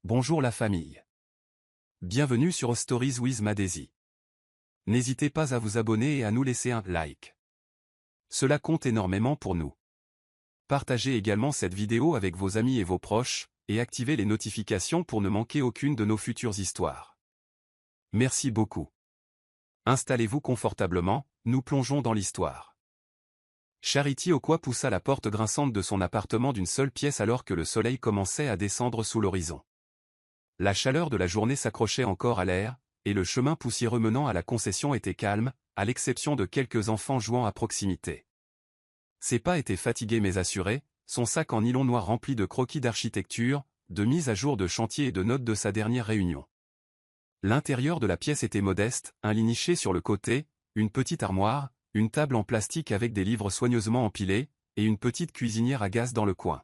Bonjour la famille. Bienvenue sur Stories with Madesi. N'hésitez pas à vous abonner et à nous laisser un like. Cela compte énormément pour nous. Partagez également cette vidéo avec vos amis et vos proches, et activez les notifications pour ne manquer aucune de nos futures histoires. Merci beaucoup. Installez-vous confortablement, nous plongeons dans l'histoire. Charity Okwa poussa la porte grinçante de son appartement d'une seule pièce alors que le soleil commençait à descendre sous l'horizon. La chaleur de la journée s'accrochait encore à l'air, et le chemin poussiéreux menant à la concession était calme, à l'exception de quelques enfants jouant à proximité. Ses pas étaient fatigués mais assurés, son sac en nylon noir rempli de croquis d'architecture, de mises à jour de chantier et de notes de sa dernière réunion. L'intérieur de la pièce était modeste, un lit niché sur le côté, une petite armoire, une table en plastique avec des livres soigneusement empilés, et une petite cuisinière à gaz dans le coin.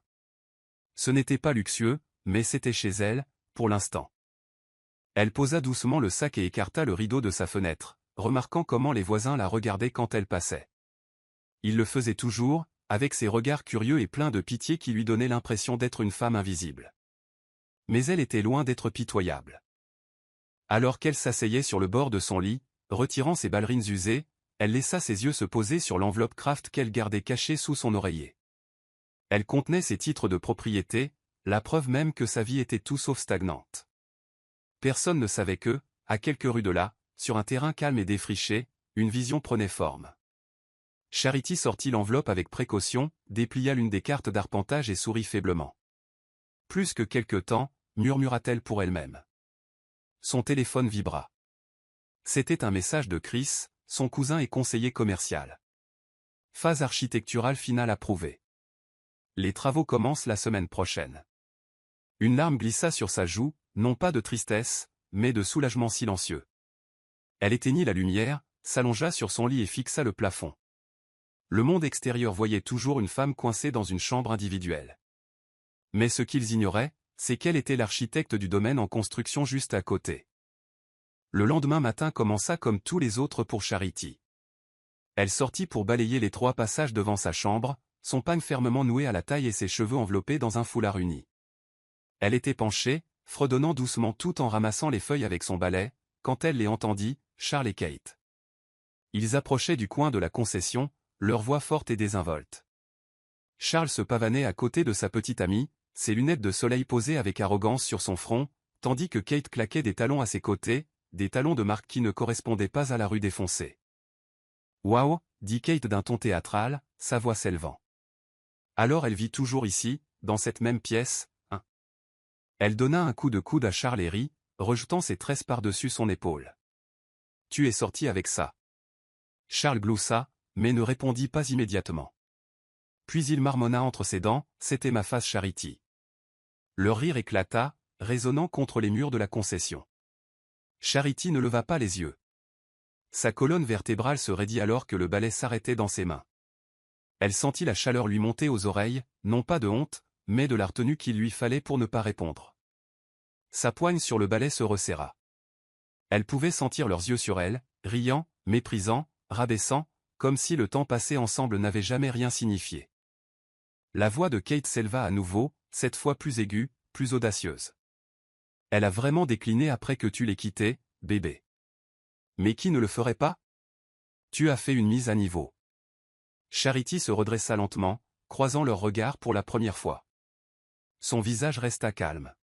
Ce n'était pas luxueux, mais c'était chez elle, pour l'instant. Elle posa doucement le sac et écarta le rideau de sa fenêtre, remarquant comment les voisins la regardaient quand elle passait. Ils le faisaient toujours, avec ses regards curieux et pleins de pitié qui lui donnaient l'impression d'être une femme invisible. Mais elle était loin d'être pitoyable. Alors qu'elle s'asseyait sur le bord de son lit, retirant ses ballerines usées, elle laissa ses yeux se poser sur l'enveloppe Kraft qu'elle gardait cachée sous son oreiller. Elle contenait ses titres de propriété, la preuve même que sa vie était tout sauf stagnante. Personne ne savait que, à quelques rues de là, sur un terrain calme et défriché, une vision prenait forme. Charity sortit l'enveloppe avec précaution, déplia l'une des cartes d'arpentage et sourit faiblement. Plus que quelque temps, murmura-t-elle pour elle-même. Son téléphone vibra. C'était un message de Chris, son cousin et conseiller commercial. Phase architecturale finale approuvée. Les travaux commencent la semaine prochaine. Une larme glissa sur sa joue, non pas de tristesse, mais de soulagement silencieux. Elle éteignit la lumière, s'allongea sur son lit et fixa le plafond. Le monde extérieur voyait toujours une femme coincée dans une chambre individuelle. Mais ce qu'ils ignoraient, c'est qu'elle était l'architecte du domaine en construction juste à côté. Le lendemain matin commença comme tous les autres pour Charity. Elle sortit pour balayer les 3 passages devant sa chambre, son pagne fermement noué à la taille et ses cheveux enveloppés dans un foulard uni. Elle était penchée, fredonnant doucement tout en ramassant les feuilles avec son balai, quand elle les entendit, Charles et Kate. Ils approchaient du coin de la concession, leur voix forte et désinvolte. Charles se pavanait à côté de sa petite amie, ses lunettes de soleil posées avec arrogance sur son front, tandis que Kate claquait des talons à ses côtés, des talons de marque qui ne correspondaient pas à la rue défoncée. « Waouh » dit Kate d'un ton théâtral, sa voix s'élevant. Alors elle vit toujours ici, dans cette même pièce, hein. Elle donna un coup de coude à Charles et rit, rejetant ses tresses par-dessus son épaule. « Tu es sorti avec ça. » Charles gloussa, mais ne répondit pas immédiatement. Puis il marmonna entre ses dents, « C'était ma face Charity. » Leur rire éclata, résonnant contre les murs de la concession. Charity ne leva pas les yeux. Sa colonne vertébrale se raidit alors que le balai s'arrêtait dans ses mains. Elle sentit la chaleur lui monter aux oreilles, non pas de honte, mais de la retenue qu'il lui fallait pour ne pas répondre. Sa poigne sur le balai se resserra. Elle pouvait sentir leurs yeux sur elle, riant, méprisant, rabaissant, comme si le temps passé ensemble n'avait jamais rien signifié. La voix de Kate s'éleva à nouveau, cette fois plus aiguë, plus audacieuse. Elle a vraiment décliné après que tu l'aies quitté, bébé. Mais qui ne le ferait pas? Tu as fait une mise à niveau. Charity se redressa lentement, croisant leurs regards pour la première fois. Son visage resta calme.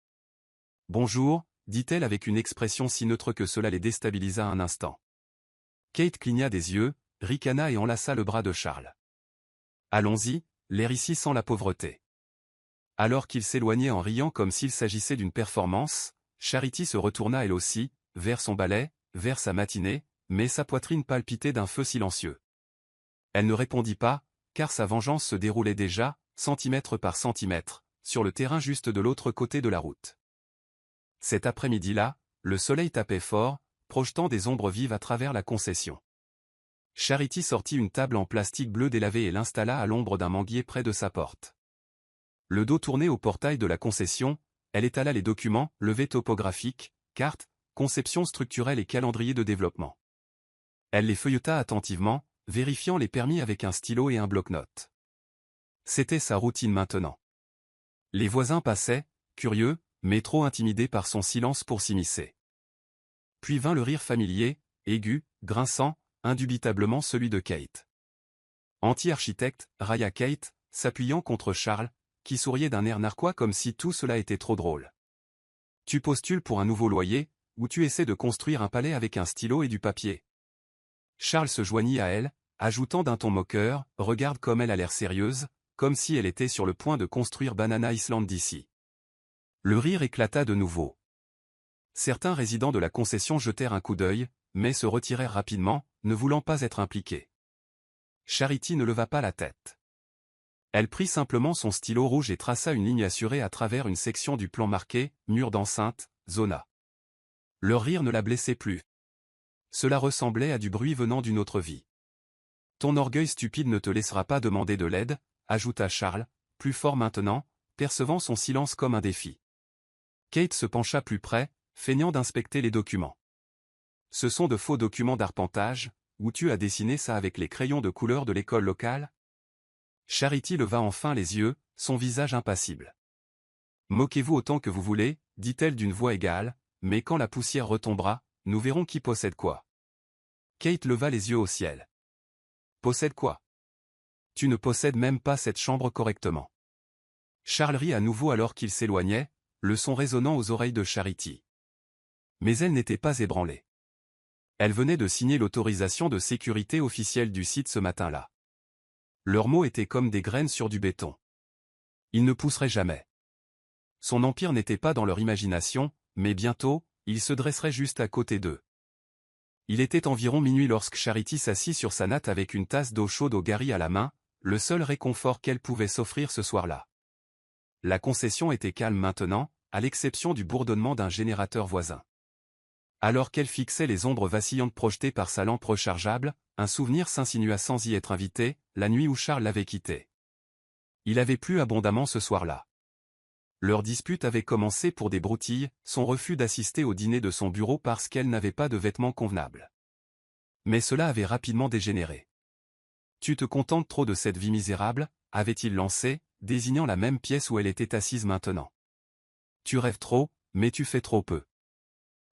Bonjour, dit-elle avec une expression si neutre que cela les déstabilisa un instant. Kate cligna des yeux, ricana et enlaça le bras de Charles. Allons-y, l'air ici sent la pauvreté. Alors qu'il s'éloignait en riant comme s'il s'agissait d'une performance, Charity se retourna elle aussi, vers son balai, vers sa matinée, mais sa poitrine palpitait d'un feu silencieux. Elle ne répondit pas, car sa vengeance se déroulait déjà, centimètre par centimètre, sur le terrain juste de l'autre côté de la route. Cet après-midi-là, le soleil tapait fort, projetant des ombres vives à travers la concession. Charity sortit une table en plastique bleu délavé et l'installa à l'ombre d'un manguier près de sa porte. Le dos tourné au portail de la concession, elle étala les documents, levés topographiques, cartes, conception structurelle et calendrier de développement. Elle les feuilleta attentivement, vérifiant les permis avec un stylo et un bloc-notes. C'était sa routine maintenant. Les voisins passaient, curieux, mais trop intimidée par son silence pour s'immiscer. Puis vint le rire familier, aigu, grinçant, indubitablement celui de Kate. Anti-architecte, railla Kate, s'appuyant contre Charles, qui souriait d'un air narquois comme si tout cela était trop drôle. Tu postules pour un nouveau loyer, ou tu essaies de construire un palais avec un stylo et du papier. Charles se joignit à elle, ajoutant d'un ton moqueur, regarde comme elle a l'air sérieuse, comme si elle était sur le point de construire Banana Island d'ici. Le rire éclata de nouveau. Certains résidents de la concession jetèrent un coup d'œil, mais se retirèrent rapidement, ne voulant pas être impliqués. Charity ne leva pas la tête. Elle prit simplement son stylo rouge et traça une ligne assurée à travers une section du plan marqué « Mur d'enceinte, zone A ». Leur rire ne la blessait plus. Cela ressemblait à du bruit venant d'une autre vie. « Ton orgueil stupide ne te laissera pas demander de l'aide », ajouta Charles, plus fort maintenant, percevant son silence comme un défi. Kate se pencha plus près, feignant d'inspecter les documents. « Ce sont de faux documents d'arpentage, où tu as dessiné ça avec les crayons de couleur de l'école locale ?» Charity leva enfin les yeux, son visage impassible. « Moquez-vous autant que vous voulez, dit-elle d'une voix égale, mais quand la poussière retombera, nous verrons qui possède quoi. » Kate leva les yeux au ciel. « Possède quoi ? Tu ne possèdes même pas cette chambre correctement. » Charles rit à nouveau alors qu'il s'éloignait, le son résonnant aux oreilles de Charity. Mais elle n'était pas ébranlée. Elle venait de signer l'autorisation de sécurité officielle du site ce matin-là. Leurs mots étaient comme des graines sur du béton. Ils ne pousseraient jamais. Son empire n'était pas dans leur imagination, mais bientôt, il se dresserait juste à côté d'eux. Il était environ minuit lorsque Charity s'assit sur sa natte avec une tasse d'eau chaude au gari à la main, le seul réconfort qu'elle pouvait s'offrir ce soir-là. La concession était calme maintenant, à l'exception du bourdonnement d'un générateur voisin. Alors qu'elle fixait les ombres vacillantes projetées par sa lampe rechargeable, un souvenir s'insinua sans y être invité, la nuit où Charles l'avait quitté. Il avait plu abondamment ce soir-là. Leur dispute avait commencé pour des broutilles, son refus d'assister au dîner de son bureau parce qu'elle n'avait pas de vêtements convenables. Mais cela avait rapidement dégénéré. « Tu te contentes trop de cette vie misérable » avait-il lancé, désignant la même pièce où elle était assise maintenant. « Tu rêves trop, mais tu fais trop peu. »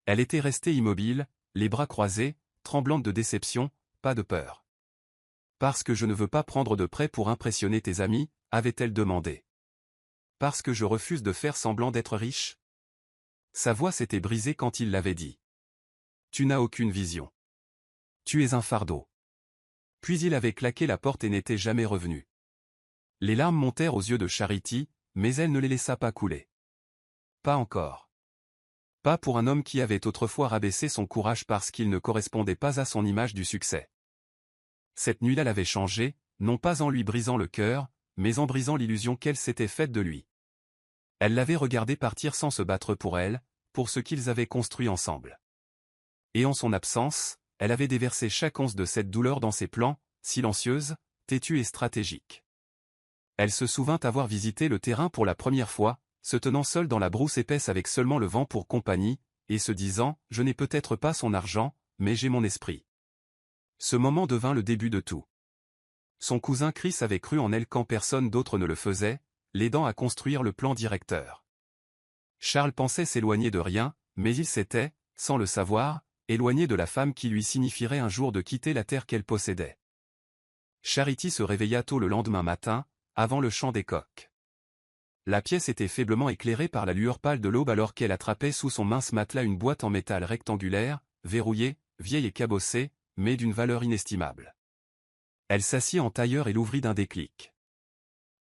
Elle était restée immobile, les bras croisés, tremblante de déception, pas de peur. « Parce que je ne veux pas prendre de prêt pour impressionner tes amis » avait-elle demandé. « Parce que je refuse de faire semblant d'être riche ?» Sa voix s'était brisée quand il l'avait dit. « Tu n'as aucune vision. Tu es un fardeau. » Puis il avait claqué la porte et n'était jamais revenu. Les larmes montèrent aux yeux de Charity, mais elle ne les laissa pas couler. Pas encore. Pas pour un homme qui avait autrefois rabaissé son courage parce qu'il ne correspondait pas à son image du succès. Cette nuit-là l'avait changé, non pas en lui brisant le cœur, mais en brisant l'illusion qu'elle s'était faite de lui. Elle l'avait regardé partir sans se battre pour elle, pour ce qu'ils avaient construit ensemble. Et en son absence, elle avait déversé chaque once de cette douleur dans ses plans, silencieuse, têtue et stratégique. Elle se souvint avoir visité le terrain pour la première fois, se tenant seule dans la brousse épaisse avec seulement le vent pour compagnie, et se disant « Je n'ai peut-être pas son argent, mais j'ai mon esprit ». Ce moment devint le début de tout. Son cousin Chris avait cru en elle quand personne d'autre ne le faisait, l'aidant à construire le plan directeur. Charles pensait s'éloigner de rien, mais il s'était, sans le savoir, éloigné de la femme qui lui signifierait un jour de quitter la terre qu'elle possédait. Charity se réveilla tôt le lendemain matin, avant le chant des coqs. La pièce était faiblement éclairée par la lueur pâle de l'aube alors qu'elle attrapait sous son mince matelas une boîte en métal rectangulaire, verrouillée, vieille et cabossée, mais d'une valeur inestimable. Elle s'assit en tailleur et l'ouvrit d'un déclic.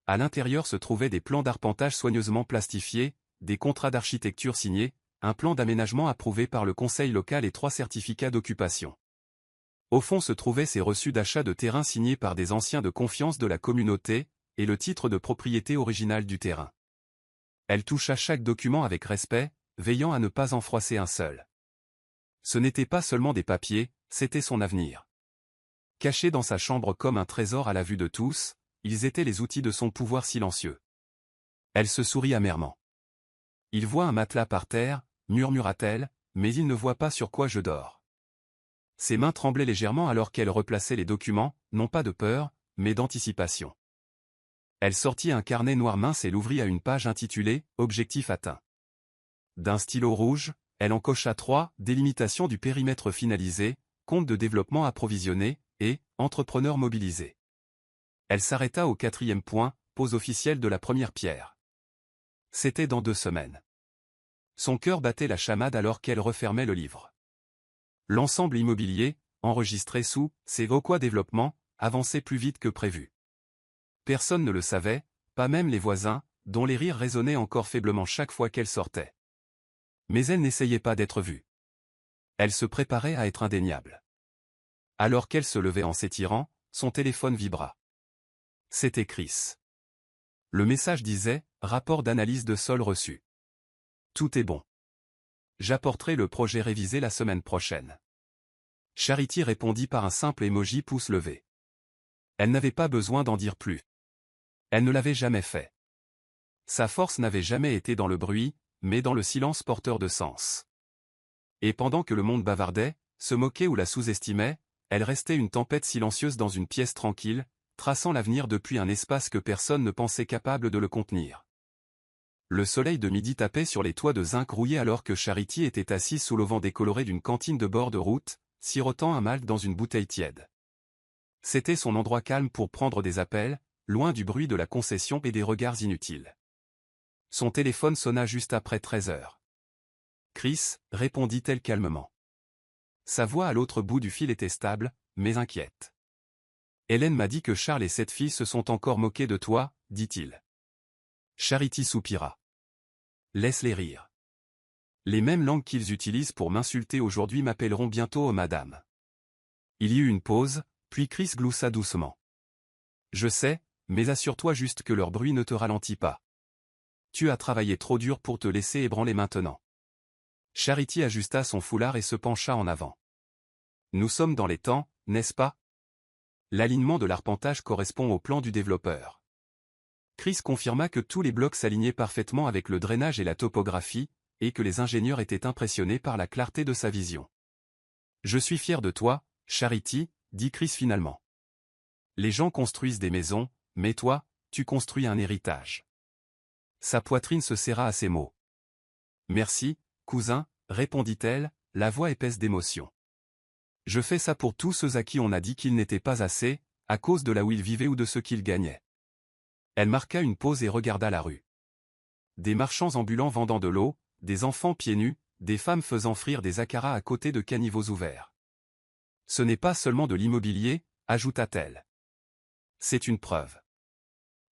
À l'intérieur se trouvaient des plans d'arpentage soigneusement plastifiés, des contrats d'architecture signés, un plan d'aménagement approuvé par le conseil local et 3 certificats d'occupation. Au fond se trouvaient ces reçus d'achat de terrain signés par des anciens de confiance de la communauté, et le titre de propriété original du terrain. Elle toucha chaque document avec respect, veillant à ne pas en froisser un seul. Ce n'était pas seulement des papiers, c'était son avenir. Cachés dans sa chambre comme un trésor à la vue de tous, ils étaient les outils de son pouvoir silencieux. Elle se sourit amèrement. « Il voit un matelas par terre, murmura-t-elle, mais il ne voit pas sur quoi je dors. » Ses mains tremblaient légèrement alors qu'elle replaçait les documents, non pas de peur, mais d'anticipation. Elle sortit un carnet noir mince et l'ouvrit à une page intitulée « Objectif atteint ». D'un stylo rouge, elle en cocha 3, délimitation du périmètre finalisé, compte de développement approvisionné, et entrepreneur mobilisé. Elle s'arrêta au 4e point, pose officielle de la première pierre. C'était dans 2 semaines. Son cœur battait la chamade alors qu'elle refermait le livre. L'ensemble immobilier, enregistré sous « C'est Vauquois Développement », avançait plus vite que prévu. Personne ne le savait, pas même les voisins, dont les rires résonnaient encore faiblement chaque fois qu'elle sortait. Mais elle n'essayait pas d'être vue. Elle se préparait à être indéniable. Alors qu'elle se levait en s'étirant, son téléphone vibra. C'était Chris. Le message disait « Rapport d'analyse de sol reçu. Tout est bon. J'apporterai le projet révisé la semaine prochaine. » Charity répondit par un simple emoji pouce levé. Elle n'avait pas besoin d'en dire plus. Elle ne l'avait jamais fait. Sa force n'avait jamais été dans le bruit, mais dans le silence porteur de sens. Et pendant que le monde bavardait, se moquait ou la sous-estimait, elle restait une tempête silencieuse dans une pièce tranquille, traçant l'avenir depuis un espace que personne ne pensait capable de le contenir. Le soleil de midi tapait sur les toits de zinc rouillés alors que Charity était assise sous l'auvent décoloré d'une cantine de bord de route, sirotant un malt dans une bouteille tiède. C'était son endroit calme pour prendre des appels, loin du bruit de la concession et des regards inutiles. Son téléphone sonna juste après 13 heures. « Chris », répondit-elle calmement. Sa voix à l'autre bout du fil était stable, mais inquiète. « Hélène m'a dit que Charles et cette fille se sont encore moqués de toi, dit-il. » Charity soupira. « Laisse-les rire. Les mêmes langues qu'ils utilisent pour m'insulter aujourd'hui m'appelleront bientôt madame. » Il y eut une pause, puis Chris gloussa doucement. « Je sais, mais assure-toi juste que leur bruit ne te ralentit pas. Tu as travaillé trop dur pour te laisser ébranler maintenant. » Charity ajusta son foulard et se pencha en avant. « Nous sommes dans les temps, n'est-ce pas? L'alignement de l'arpentage correspond au plan du développeur. » Chris confirma que tous les blocs s'alignaient parfaitement avec le drainage et la topographie, et que les ingénieurs étaient impressionnés par la clarté de sa vision. « Je suis fier de toi, Charity, dit Chris finalement. Les gens construisent des maisons, mais toi, tu construis un héritage. » Sa poitrine se serra à ces mots. « Merci, cousin, répondit-elle, la voix épaisse d'émotion. Je fais ça pour tous ceux à qui on a dit qu'ils n'étaient pas assez, à cause de là où ils vivaient ou de ce qu'ils gagnaient. » Elle marqua une pause et regarda la rue. Des marchands ambulants vendant de l'eau, des enfants pieds nus, des femmes faisant frire des acaras à côté de caniveaux ouverts. « Ce n'est pas seulement de l'immobilier, ajouta-t-elle. C'est une preuve. »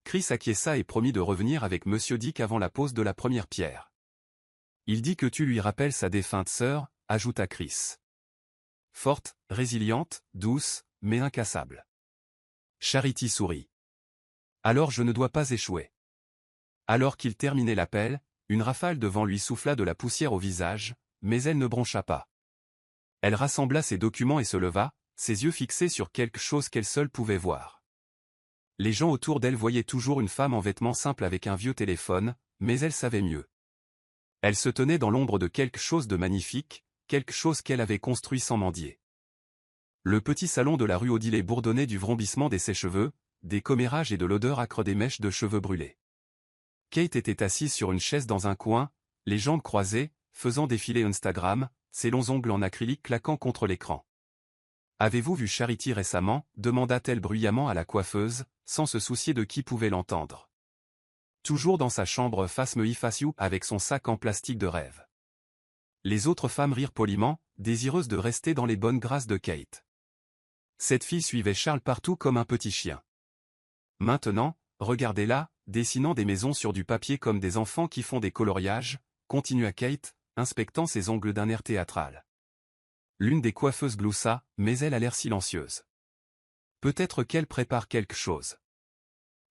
Chris acquiesça et promit de revenir avec Monsieur Dick avant la pose de la première pierre. « Il dit que tu lui rappelles sa défunte sœur, ajouta Chris. Forte, résiliente, douce, mais incassable. Charity sourit. « Alors je ne dois pas échouer. » Alors qu'il terminait l'appel, une rafale de vent lui souffla de la poussière au visage, mais elle ne broncha pas. Elle rassembla ses documents et se leva, ses yeux fixés sur quelque chose qu'elle seule pouvait voir. Les gens autour d'elle voyaient toujours une femme en vêtements simples avec un vieux téléphone, mais elle savait mieux. Elle se tenait dans l'ombre de quelque chose de magnifique, quelque chose qu'elle avait construit sans mendier. Le petit salon de la rue Odile bourdonnait du vrombissement des sèche-cheveux, des commérages et de l'odeur âcre des mèches de cheveux brûlés. Kate était assise sur une chaise dans un coin, les jambes croisées, faisant défiler Instagram, ses longs ongles en acrylique claquant contre l'écran. « Avez-vous vu Charity récemment » demanda-t-elle bruyamment à la coiffeuse, sans se soucier de qui pouvait l'entendre. Toujours dans sa chambre face me face you avec son sac en plastique de rêve. Les autres femmes rirent poliment, désireuses de rester dans les bonnes grâces de Kate. Cette fille suivait Charles partout comme un petit chien. Maintenant, regardez-la, dessinant des maisons sur du papier comme des enfants qui font des coloriages, continua Kate, inspectant ses ongles d'un air théâtral. L'une des coiffeuses gloussa, mais elle a l'air silencieuse. Peut-être qu'elle prépare quelque chose.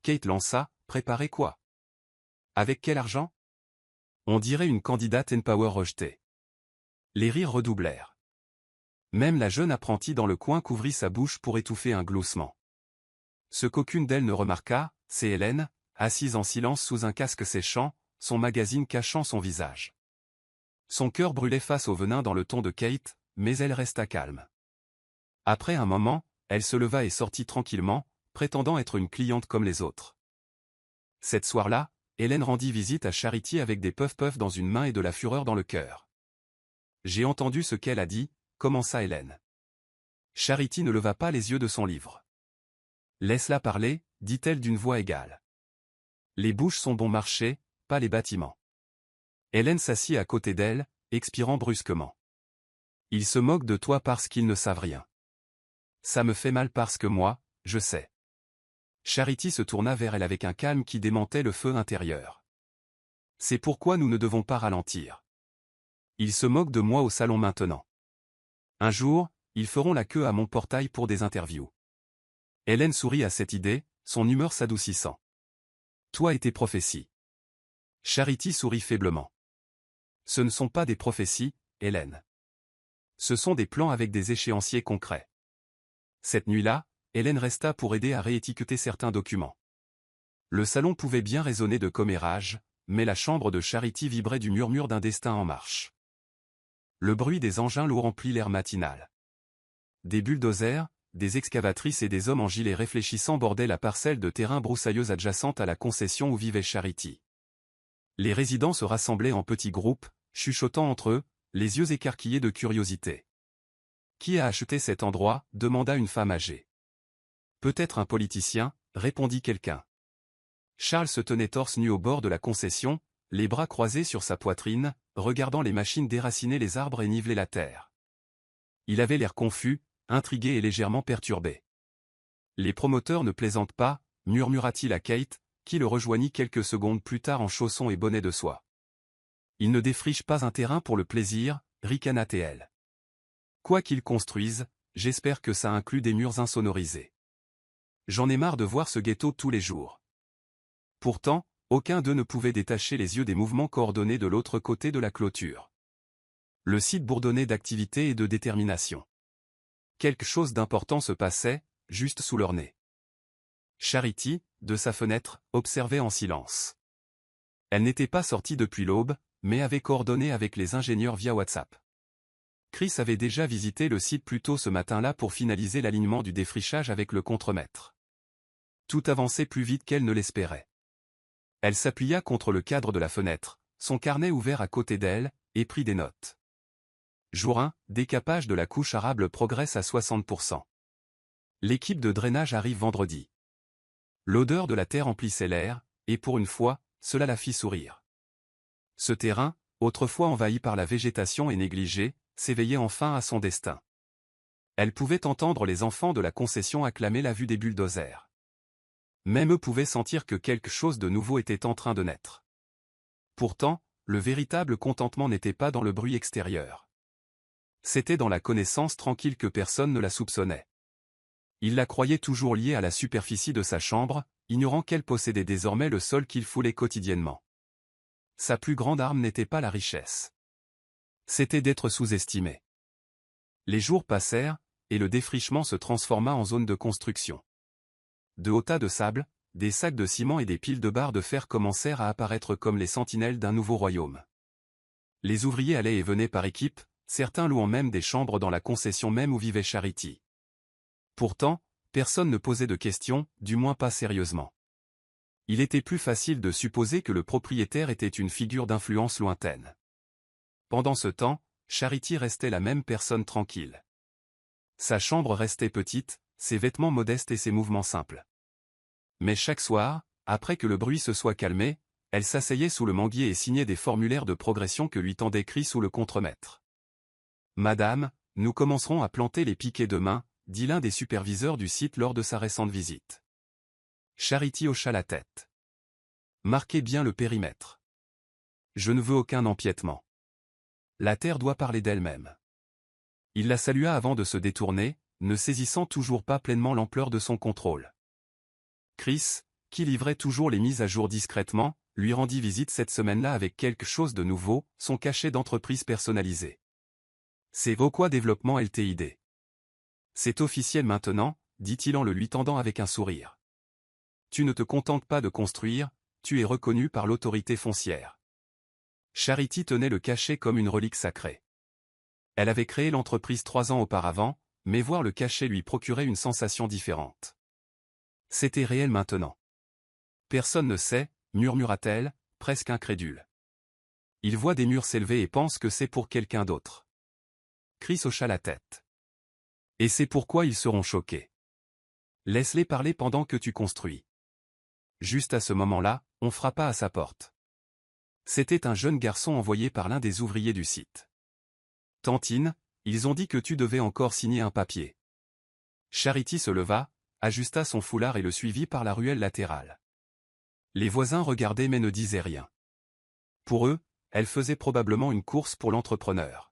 Kate lança, préparer quoi? Avec quel argent? On dirait une candidate N-Power rejetée. Les rires redoublèrent. Même la jeune apprentie dans le coin couvrit sa bouche pour étouffer un gloussement. Ce qu'aucune d'elles ne remarqua, c'est Hélène, assise en silence sous un casque séchant, son magazine cachant son visage. Son cœur brûlait face au venin dans le ton de Kate, mais elle resta calme. Après un moment, elle se leva et sortit tranquillement, prétendant être une cliente comme les autres. Cette soir-là, Hélène rendit visite à Charity avec des puff-puff dans une main et de la fureur dans le cœur. J'ai entendu ce qu'elle a dit, commença Hélène. Charity ne leva pas les yeux de son livre. Laisse-la parler, dit-elle d'une voix égale. Les bouches sont bon marché, pas les bâtiments. Hélène s'assit à côté d'elle, expirant brusquement. Ils se moquent de toi parce qu'ils ne savent rien. Ça me fait mal parce que moi, je sais. Charity se tourna vers elle avec un calme qui démentait le feu intérieur. C'est pourquoi nous ne devons pas ralentir. Ils se moquent de moi au salon maintenant. Un jour, ils feront la queue à mon portail pour des interviews. Hélène sourit à cette idée, son humeur s'adoucissant. Toi et tes prophéties. Charity sourit faiblement. Ce ne sont pas des prophéties, Hélène. Ce sont des plans avec des échéanciers concrets. Cette nuit-là, Hélène resta pour aider à réétiqueter certains documents. Le salon pouvait bien résonner de commérages, mais la chambre de Charity vibrait du murmure d'un destin en marche. Le bruit des engins lourds remplit l'air matinal. Des bulldozers, des excavatrices et des hommes en gilets réfléchissants bordaient la parcelle de terrain broussailleuse adjacente à la concession où vivait Charity. Les résidents se rassemblaient en petits groupes, chuchotant entre eux, les yeux écarquillés de curiosité. « Qui a acheté cet endroit » demanda une femme âgée. « Peut-être un politicien » répondit quelqu'un. Charles se tenait torse nu au bord de la concession, les bras croisés sur sa poitrine, regardant les machines déraciner les arbres et niveler la terre. Il avait l'air confus, intrigué et légèrement perturbé. « Les promoteurs ne plaisantent pas » murmura-t-il à Kate, qui le rejoignit quelques secondes plus tard en chaussons et bonnet de soie. « Ils ne défrichent pas un terrain pour le plaisir » ricana-t-elle. « Quoi qu'ils construisent, j'espère que ça inclut des murs insonorisés. J'en ai marre de voir ce ghetto tous les jours. » Pourtant, aucun d'eux ne pouvait détacher les yeux des mouvements coordonnés de l'autre côté de la clôture. Le site bourdonnait d'activité et de détermination. Quelque chose d'important se passait, juste sous leur nez. Charity, de sa fenêtre, observait en silence. Elle n'était pas sortie depuis l'aube, mais avait coordonné avec les ingénieurs via WhatsApp. Chris avait déjà visité le site plus tôt ce matin-là pour finaliser l'alignement du défrichage avec le contremaître. Tout avançait plus vite qu'elle ne l'espérait. Elle s'appuya contre le cadre de la fenêtre, son carnet ouvert à côté d'elle, et prit des notes. Jour 1, décapage de la couche arable progresse à 60%. L'équipe de drainage arrive vendredi. L'odeur de la terre emplissait l'air, et pour une fois, cela la fit sourire. Ce terrain, autrefois envahi par la végétation et négligé, s'éveillait enfin à son destin. Elle pouvait entendre les enfants de la concession acclamer la vue des bulldozers. Même eux pouvaient sentir que quelque chose de nouveau était en train de naître. Pourtant, le véritable contentement n'était pas dans le bruit extérieur. C'était dans la connaissance tranquille que personne ne la soupçonnait. Il la croyait toujours liée à la superficie de sa chambre, ignorant qu'elle possédait désormais le sol qu'il foulait quotidiennement. Sa plus grande arme n'était pas la richesse. C'était d'être sous-estimée. Les jours passèrent, et le défrichement se transforma en zone de construction. De hauts tas de sable, des sacs de ciment et des piles de barres de fer commencèrent à apparaître comme les sentinelles d'un nouveau royaume. Les ouvriers allaient et venaient par équipe, certains louant même des chambres dans la concession même où vivait Charity. Pourtant, personne ne posait de questions, du moins pas sérieusement. Il était plus facile de supposer que le propriétaire était une figure d'influence lointaine. Pendant ce temps, Charity restait la même personne tranquille. Sa chambre restait petite, ses vêtements modestes et ses mouvements simples. Mais chaque soir, après que le bruit se soit calmé, elle s'asseyait sous le manguier et signait des formulaires de progression que lui tendait Chris sous le contremaître. « Madame, nous commencerons à planter les piquets demain », dit l'un des superviseurs du site lors de sa récente visite. Charity hocha la tête. « Marquez bien le périmètre. Je ne veux aucun empiètement. La terre doit parler d'elle-même. » Il la salua avant de se détourner, ne saisissant toujours pas pleinement l'ampleur de son contrôle. Chris, qui livrait toujours les mises à jour discrètement, lui rendit visite cette semaine-là avec quelque chose de nouveau, son cachet d'entreprise personnalisé. C'est Vauquois Développement Ltd. C'est officiel maintenant, dit-il en le lui tendant avec un sourire. Tu ne te contentes pas de construire, tu es reconnu par l'autorité foncière. Charity tenait le cachet comme une relique sacrée. Elle avait créé l'entreprise 3 ans auparavant, mais voir le cachet lui procurait une sensation différente. C'était réel maintenant. Personne ne sait, murmura-t-elle, presque incrédule. Il voit des murs s'élever et pense que c'est pour quelqu'un d'autre. Chris hocha la tête. Et c'est pourquoi ils seront choqués. Laisse-les parler pendant que tu construis. Juste à ce moment-là, on frappa à sa porte. C'était un jeune garçon envoyé par l'un des ouvriers du site. Tantine, ils ont dit que tu devais encore signer un papier. Charity se leva, ajusta son foulard et le suivit par la ruelle latérale. Les voisins regardaient mais ne disaient rien. Pour eux, elle faisait probablement une course pour l'entrepreneur.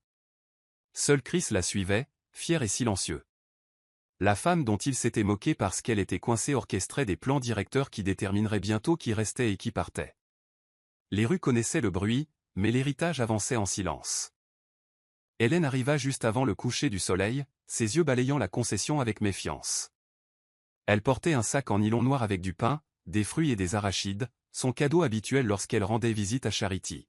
Seul Chris la suivait, fier et silencieux. La femme dont il s'était moqué parce qu'elle était coincée orchestrait des plans directeurs qui détermineraient bientôt qui restait et qui partait. Les rues connaissaient le bruit, mais l'héritage avançait en silence. Hélène arriva juste avant le coucher du soleil, ses yeux balayant la concession avec méfiance. Elle portait un sac en nylon noir avec du pain, des fruits et des arachides, son cadeau habituel lorsqu'elle rendait visite à Charity.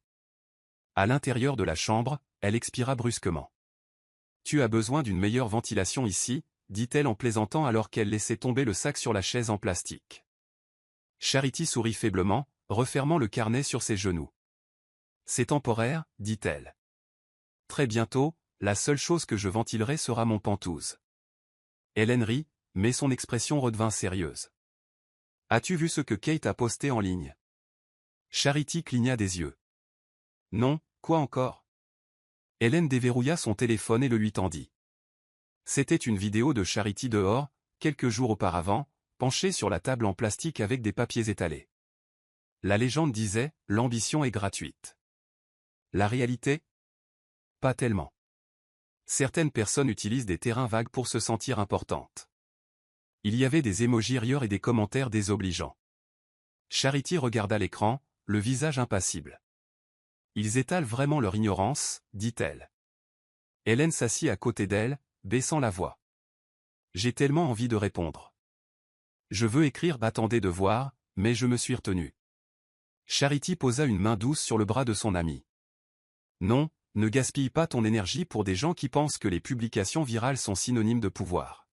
À l'intérieur de la chambre, elle expira brusquement. « Tu as besoin d'une meilleure ventilation ici », dit-elle en plaisantant alors qu'elle laissait tomber le sac sur la chaise en plastique. Charity sourit faiblement, refermant le carnet sur ses genoux. « C'est temporaire, dit-elle. Très bientôt, la seule chose que je ventilerai sera mon pantouse. » Hélène rit, mais son expression redevint sérieuse. « As-tu vu ce que Kate a posté en ligne ?» Charity cligna des yeux. « Non, quoi encore ?» Hélène déverrouilla son téléphone et le lui tendit. C'était une vidéo de Charity dehors, quelques jours auparavant, penchée sur la table en plastique avec des papiers étalés. La légende disait « L'ambition est gratuite ». La réalité ? Pas tellement. Certaines personnes utilisent des terrains vagues pour se sentir importantes. Il y avait des émojis rieurs et des commentaires désobligeants. Charity regarda l'écran, le visage impassible. « Ils étalent vraiment leur ignorance, dit-elle. » Hélène s'assit à côté d'elle, baissant la voix. « J'ai tellement envie de répondre. Je veux écrire « Attendez de voir », mais je me suis retenu. » Charity posa une main douce sur le bras de son amie. « Non, ne gaspille pas ton énergie pour des gens qui pensent que les publications virales sont synonymes de pouvoir.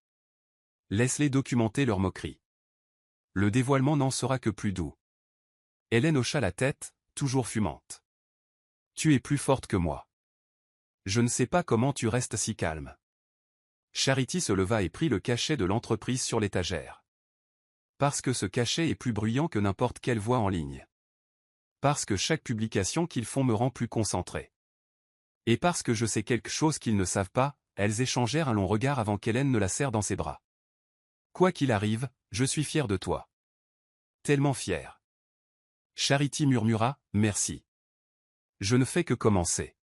Laisse-les documenter leur moquerie. Le dévoilement n'en sera que plus doux. » Hélène hocha la tête, toujours fumante. « Tu es plus forte que moi. Je ne sais pas comment tu restes si calme. » Charity se leva et prit le cachet de l'entreprise sur l'étagère. Parce que ce cachet est plus bruyant que n'importe quelle voix en ligne. Parce que chaque publication qu'ils font me rend plus concentré. Et parce que je sais quelque chose qu'ils ne savent pas, elles échangèrent un long regard avant qu'Hélène ne la serre dans ses bras. Quoi qu'il arrive, je suis fier de toi. Tellement fier. Charity murmura, merci. Je ne fais que commencer.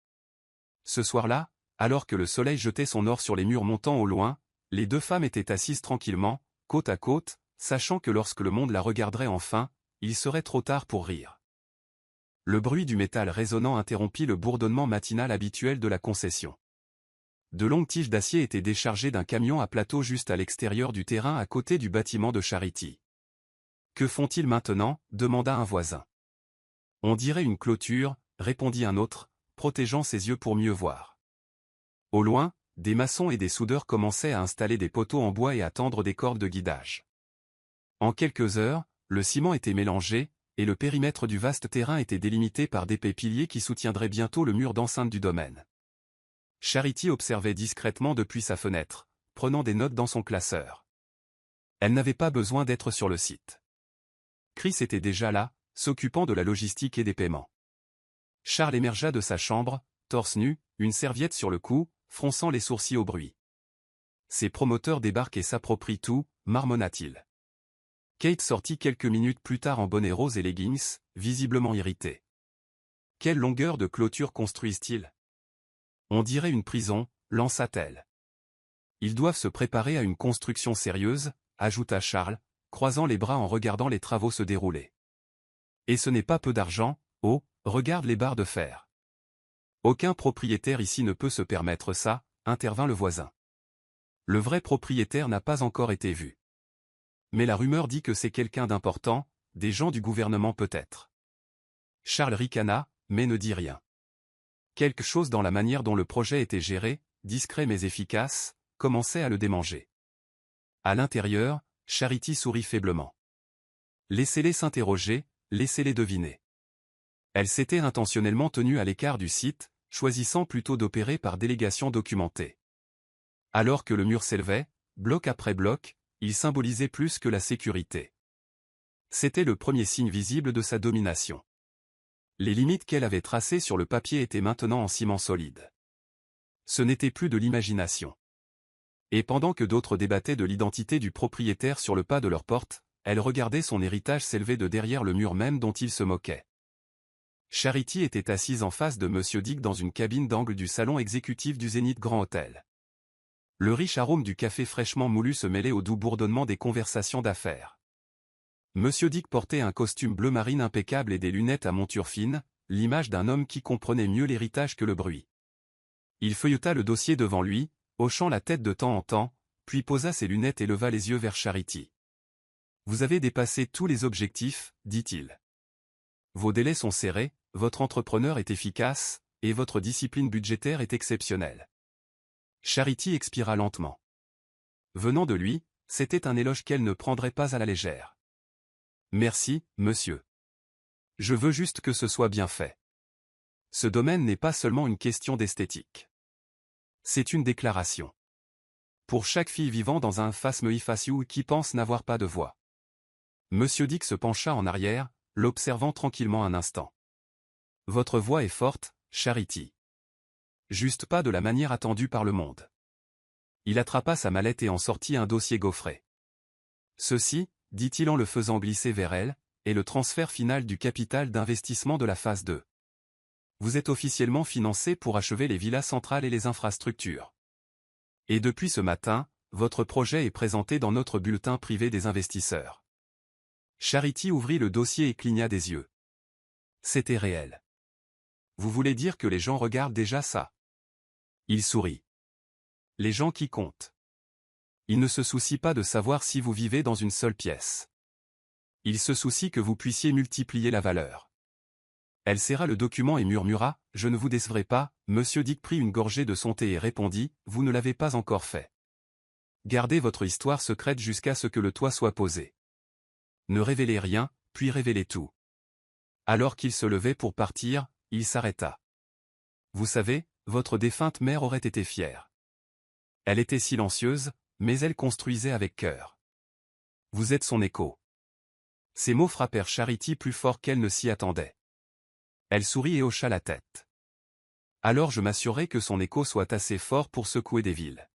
Ce soir-là, alors que le soleil jetait son or sur les murs montant au loin, les deux femmes étaient assises tranquillement, côte à côte, sachant que lorsque le monde la regarderait enfin, il serait trop tard pour rire. Le bruit du métal résonnant interrompit le bourdonnement matinal habituel de la concession. De longues tiges d'acier étaient déchargées d'un camion à plateau juste à l'extérieur du terrain à côté du bâtiment de Charity. « Que font-ils maintenant » demanda un voisin. « On dirait une clôture » répondit un autre, protégeant ses yeux pour mieux voir. Au loin, des maçons et des soudeurs commençaient à installer des poteaux en bois et à tendre des cordes de guidage. En quelques heures, le ciment était mélangé, et le périmètre du vaste terrain était délimité par d'épais piliers qui soutiendraient bientôt le mur d'enceinte du domaine. Charity observait discrètement depuis sa fenêtre, prenant des notes dans son classeur. Elle n'avait pas besoin d'être sur le site. Chris était déjà là, s'occupant de la logistique et des paiements. Charles émergea de sa chambre, torse nu, une serviette sur le cou, fronçant les sourcils au bruit. Ses promoteurs débarquent et s'approprient tout, marmonna-t-il. Kate sortit quelques minutes plus tard en bonnet rose et leggings, visiblement irritée. Quelle longueur de clôture construisent-ils ? On dirait une prison, lança-t-elle. Ils doivent se préparer à une construction sérieuse, ajouta Charles, croisant les bras en regardant les travaux se dérouler. Et ce n'est pas peu d'argent, oh, regarde les barres de fer. Aucun propriétaire ici ne peut se permettre ça, intervint le voisin. Le vrai propriétaire n'a pas encore été vu. Mais la rumeur dit que c'est quelqu'un d'important, des gens du gouvernement peut-être. Charles ricana, mais ne dit rien. Quelque chose dans la manière dont le projet était géré, discret mais efficace, commençait à le démanger. À l'intérieur, Charity sourit faiblement. Laissez-les s'interroger, laissez-les deviner. Elle s'était intentionnellement tenue à l'écart du site, choisissant plutôt d'opérer par délégation documentée. Alors que le mur s'élevait, bloc après bloc, il symbolisait plus que la sécurité. C'était le premier signe visible de sa domination. Les limites qu'elle avait tracées sur le papier étaient maintenant en ciment solide. Ce n'était plus de l'imagination. Et pendant que d'autres débattaient de l'identité du propriétaire sur le pas de leur porte, elle regardait son héritage s'élever de derrière le mur même dont il se moquait. Charity était assise en face de Monsieur Dick dans une cabine d'angle du salon exécutif du Zénith Grand Hôtel. Le riche arôme du café fraîchement moulu se mêlait au doux bourdonnement des conversations d'affaires. Monsieur Dick portait un costume bleu marine impeccable et des lunettes à monture fine, l'image d'un homme qui comprenait mieux l'héritage que le bruit. Il feuilleta le dossier devant lui, hochant la tête de temps en temps, puis posa ses lunettes et leva les yeux vers Charity. « Vous avez dépassé tous les objectifs, dit-il. Vos délais sont serrés, votre entrepreneur est efficace, et votre discipline budgétaire est exceptionnelle. » Charity expira lentement. Venant de lui, c'était un éloge qu'elle ne prendrait pas à la légère. « Merci, monsieur. Je veux juste que ce soit bien fait. Ce domaine n'est pas seulement une question d'esthétique. C'est une déclaration. Pour chaque fille vivant dans un phasme qui pense n'avoir pas de voix. » Monsieur Dick se pencha en arrière, l'observant tranquillement un instant. « Votre voix est forte, Charity. Juste pas de la manière attendue par le monde. » Il attrapa sa mallette et en sortit un dossier gaufré. « Ceci, dit-il en le faisant glisser vers elle, est le transfert final du capital d'investissement de la phase 2. Vous êtes officiellement financé pour achever les villas centrales et les infrastructures. Et depuis ce matin, votre projet est présenté dans notre bulletin privé des investisseurs. » Charity ouvrit le dossier et cligna des yeux. C'était réel. « Vous voulez dire que les gens regardent déjà ça ?» Il sourit. « Les gens qui comptent. Ils ne se soucient pas de savoir si vous vivez dans une seule pièce. Ils se soucient que vous puissiez multiplier la valeur. » Elle serra le document et murmura, « Je ne vous décevrai pas. » Monsieur Dick prit une gorgée de son thé et répondit, « Vous ne l'avez pas encore fait. Gardez votre histoire secrète jusqu'à ce que le toit soit posé. Ne révélez rien, puis révélez tout. » Alors qu'il se levait pour partir, il s'arrêta. « Vous savez, votre défunte mère aurait été fière. Elle était silencieuse, mais elle construisait avec cœur. Vous êtes son écho. » Ces mots frappèrent Charity plus fort qu'elle ne s'y attendait. Elle sourit et hocha la tête. « Alors je m'assurerai que son écho soit assez fort pour secouer des villes. »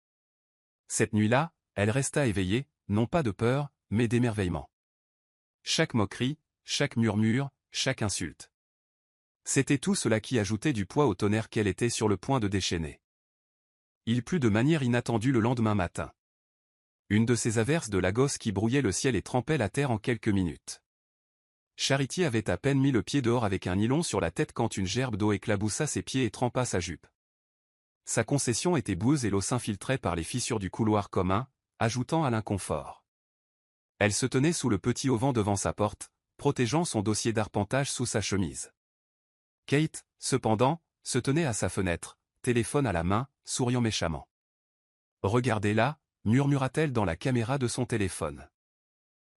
Cette nuit-là, elle resta éveillée, non pas de peur, mais d'émerveillement. Chaque moquerie, chaque murmure, chaque insulte. C'était tout cela qui ajoutait du poids au tonnerre qu'elle était sur le point de déchaîner. Il plut de manière inattendue le lendemain matin. Une de ces averses de Lagos qui brouillait le ciel et trempait la terre en quelques minutes. Charity avait à peine mis le pied dehors avec un nylon sur la tête quand une gerbe d'eau éclaboussa ses pieds et trempa sa jupe. Sa concession était boueuse et l'eau s'infiltrait par les fissures du couloir commun, ajoutant à l'inconfort. Elle se tenait sous le petit auvent devant sa porte, protégeant son dossier d'arpentage sous sa chemise. Kate, cependant, se tenait à sa fenêtre, téléphone à la main, souriant méchamment. « Regardez-la » murmura-t-elle dans la caméra de son téléphone.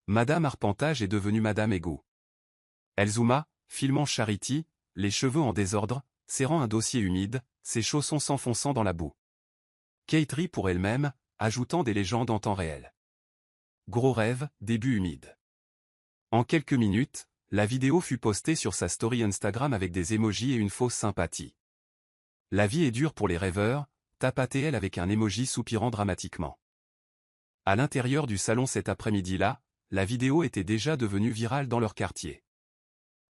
Madame Arpentage est devenue Madame Égout. Elle zooma, filmant Charity, les cheveux en désordre, serrant un dossier humide, ses chaussons s'enfonçant dans la boue. Kate rit pour elle-même, ajoutant des légendes en temps réel. Gros rêve, début humide. En quelques minutes, la vidéo fut postée sur sa story Instagram avec des emojis et une fausse sympathie. La vie est dure pour les rêveurs, tapatait-elle avec un emoji soupirant dramatiquement. À l'intérieur du salon cet après-midi-là, la vidéo était déjà devenue virale dans leur quartier.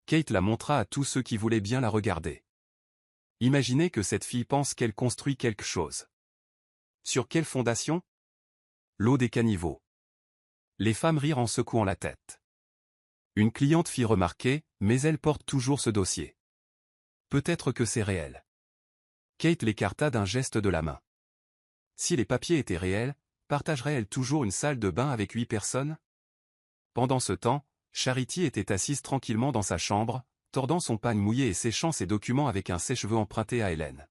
Kate la montra à tous ceux qui voulaient bien la regarder. Imaginez que cette fille pense qu'elle construit quelque chose. Sur quelle fondation? L'eau des caniveaux. Les femmes rirent en secouant la tête. Une cliente fit remarquer, mais elle porte toujours ce dossier. Peut-être que c'est réel. Kate l'écarta d'un geste de la main. Si les papiers étaient réels, partagerait-elle toujours une salle de bain avec 8 personnes? Pendant ce temps, Charity était assise tranquillement dans sa chambre, tordant son pagne mouillé et séchant ses documents avec un sèche-cheveux emprunté à Hélène.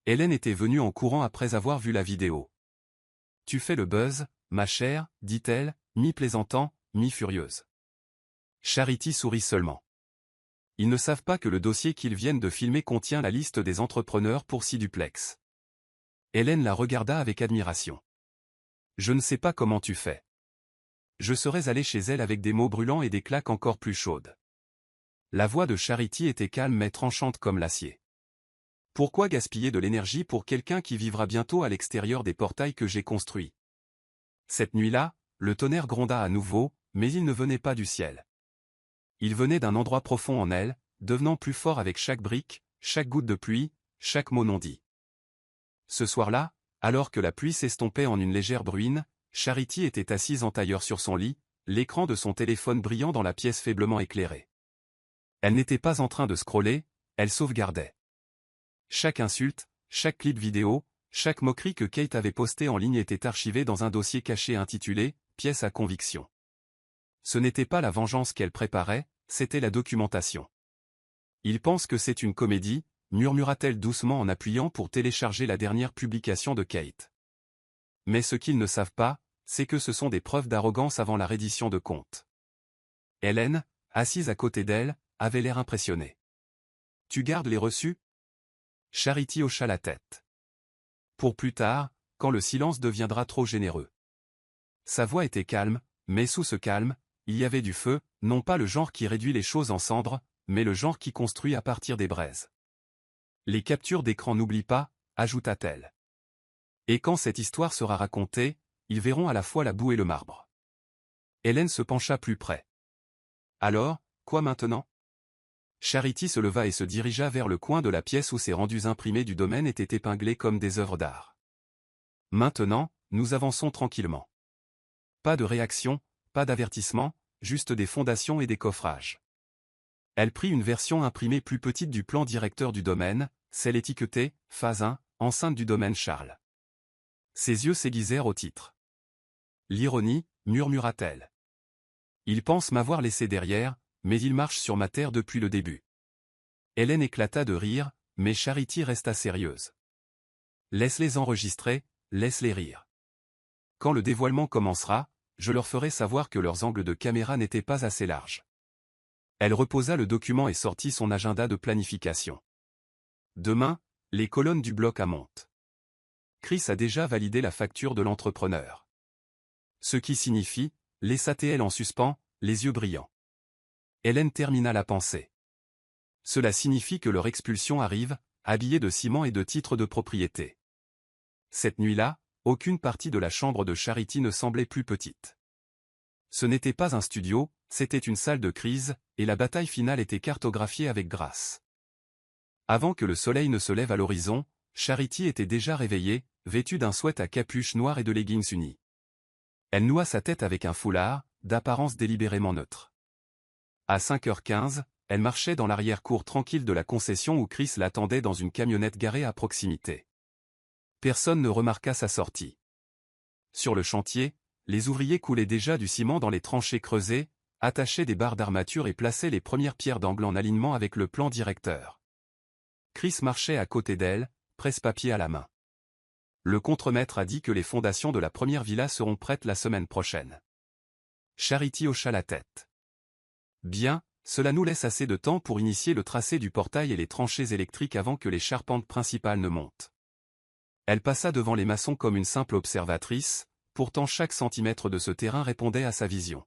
Hélène était venue en courant après avoir vu la vidéo. « Tu fais le buzz, ma chère, dit-elle, mi-plaisantant, mi-furieuse. » Charity sourit seulement. Ils ne savent pas que le dossier qu'ils viennent de filmer contient la liste des entrepreneurs pour 6 duplex. Hélène la regarda avec admiration. Je ne sais pas comment tu fais. Je serais allé chez elle avec des mots brûlants et des claques encore plus chaudes. La voix de Charity était calme mais tranchante comme l'acier. Pourquoi gaspiller de l'énergie pour quelqu'un qui vivra bientôt à l'extérieur des portails que j'ai construits? Cette nuit-là, le tonnerre gronda à nouveau, mais il ne venait pas du ciel. Il venait d'un endroit profond en elle, devenant plus fort avec chaque brique, chaque goutte de pluie, chaque mot non dit. Ce soir-là, alors que la pluie s'estompait en une légère bruine, Charity était assise en tailleur sur son lit, l'écran de son téléphone brillant dans la pièce faiblement éclairée. Elle n'était pas en train de scroller, elle sauvegardait. Chaque insulte, chaque clip vidéo, chaque moquerie que Kate avait posté en ligne était archivée dans un dossier caché intitulé « Pièce à conviction ». Ce n'était pas la vengeance qu'elle préparait, c'était la documentation. Il pense que c'est une comédie, murmura-t-elle doucement en appuyant pour télécharger la dernière publication de Kate. Mais ce qu'ils ne savent pas, c'est que ce sont des preuves d'arrogance avant la reddition de comptes. Hélène, assise à côté d'elle, avait l'air impressionnée. « Tu gardes les reçus ?» Charity hocha la tête. Pour plus tard, quand le silence deviendra trop généreux. Sa voix était calme, mais sous ce calme, il y avait du feu, non pas le genre qui réduit les choses en cendres, mais le genre qui construit à partir des braises. Les captures d'écran n'oublient pas, ajouta-t-elle. Et quand cette histoire sera racontée, ils verront à la fois la boue et le marbre. Hélène se pencha plus près. Alors, quoi maintenant? Charity se leva et se dirigea vers le coin de la pièce où ces rendus imprimés du domaine étaient épinglés comme des œuvres d'art. Maintenant, nous avançons tranquillement. Pas de réaction, pas d'avertissement, juste des fondations et des coffrages. Elle prit une version imprimée plus petite du plan directeur du domaine, celle étiquetée « Phase 1, enceinte du domaine Charles ». Ses yeux s'aiguisèrent au titre. L'ironie, murmura-t-elle. Ils pensent m'avoir laissé derrière, mais ils marchent sur ma terre depuis le début. Hélène éclata de rire, mais Charity resta sérieuse. Laisse-les enregistrer, laisse-les rire. Quand le dévoilement commencera, je leur ferai savoir que leurs angles de caméra n'étaient pas assez larges. Elle reposa le document et sortit son agenda de planification. Demain, les colonnes du bloc à montent. Chris a déjà validé la facture de l'entrepreneur. Ce qui signifie, les ATL en suspens, les yeux brillants. Hélène termina la pensée. Cela signifie que leur expulsion arrive, habillée de ciment et de titres de propriété. Cette nuit-là, aucune partie de la chambre de Charity ne semblait plus petite. Ce n'était pas un studio, c'était une salle de crise, et la bataille finale était cartographiée avec grâce. Avant que le soleil ne se lève à l'horizon, Charity était déjà réveillée, vêtue d'un sweat à capuche noire et de leggings unis. Elle noua sa tête avec un foulard, d'apparence délibérément neutre. À 5h15, elle marchait dans l'arrière-cour tranquille de la concession où Chris l'attendait dans une camionnette garée à proximité. Personne ne remarqua sa sortie. Sur le chantier, les ouvriers coulaient déjà du ciment dans les tranchées creusées, attachaient des barres d'armature et plaçaient les premières pierres d'angle en alignement avec le plan directeur. Chris marchait à côté d'elle, presse-papier à la main. Le contremaître a dit que les fondations de la première villa seront prêtes la semaine prochaine. Charity hocha la tête. Bien, cela nous laisse assez de temps pour initier le tracé du portail et les tranchées électriques avant que les charpentes principales ne montent. Elle passa devant les maçons comme une simple observatrice, pourtant chaque centimètre de ce terrain répondait à sa vision.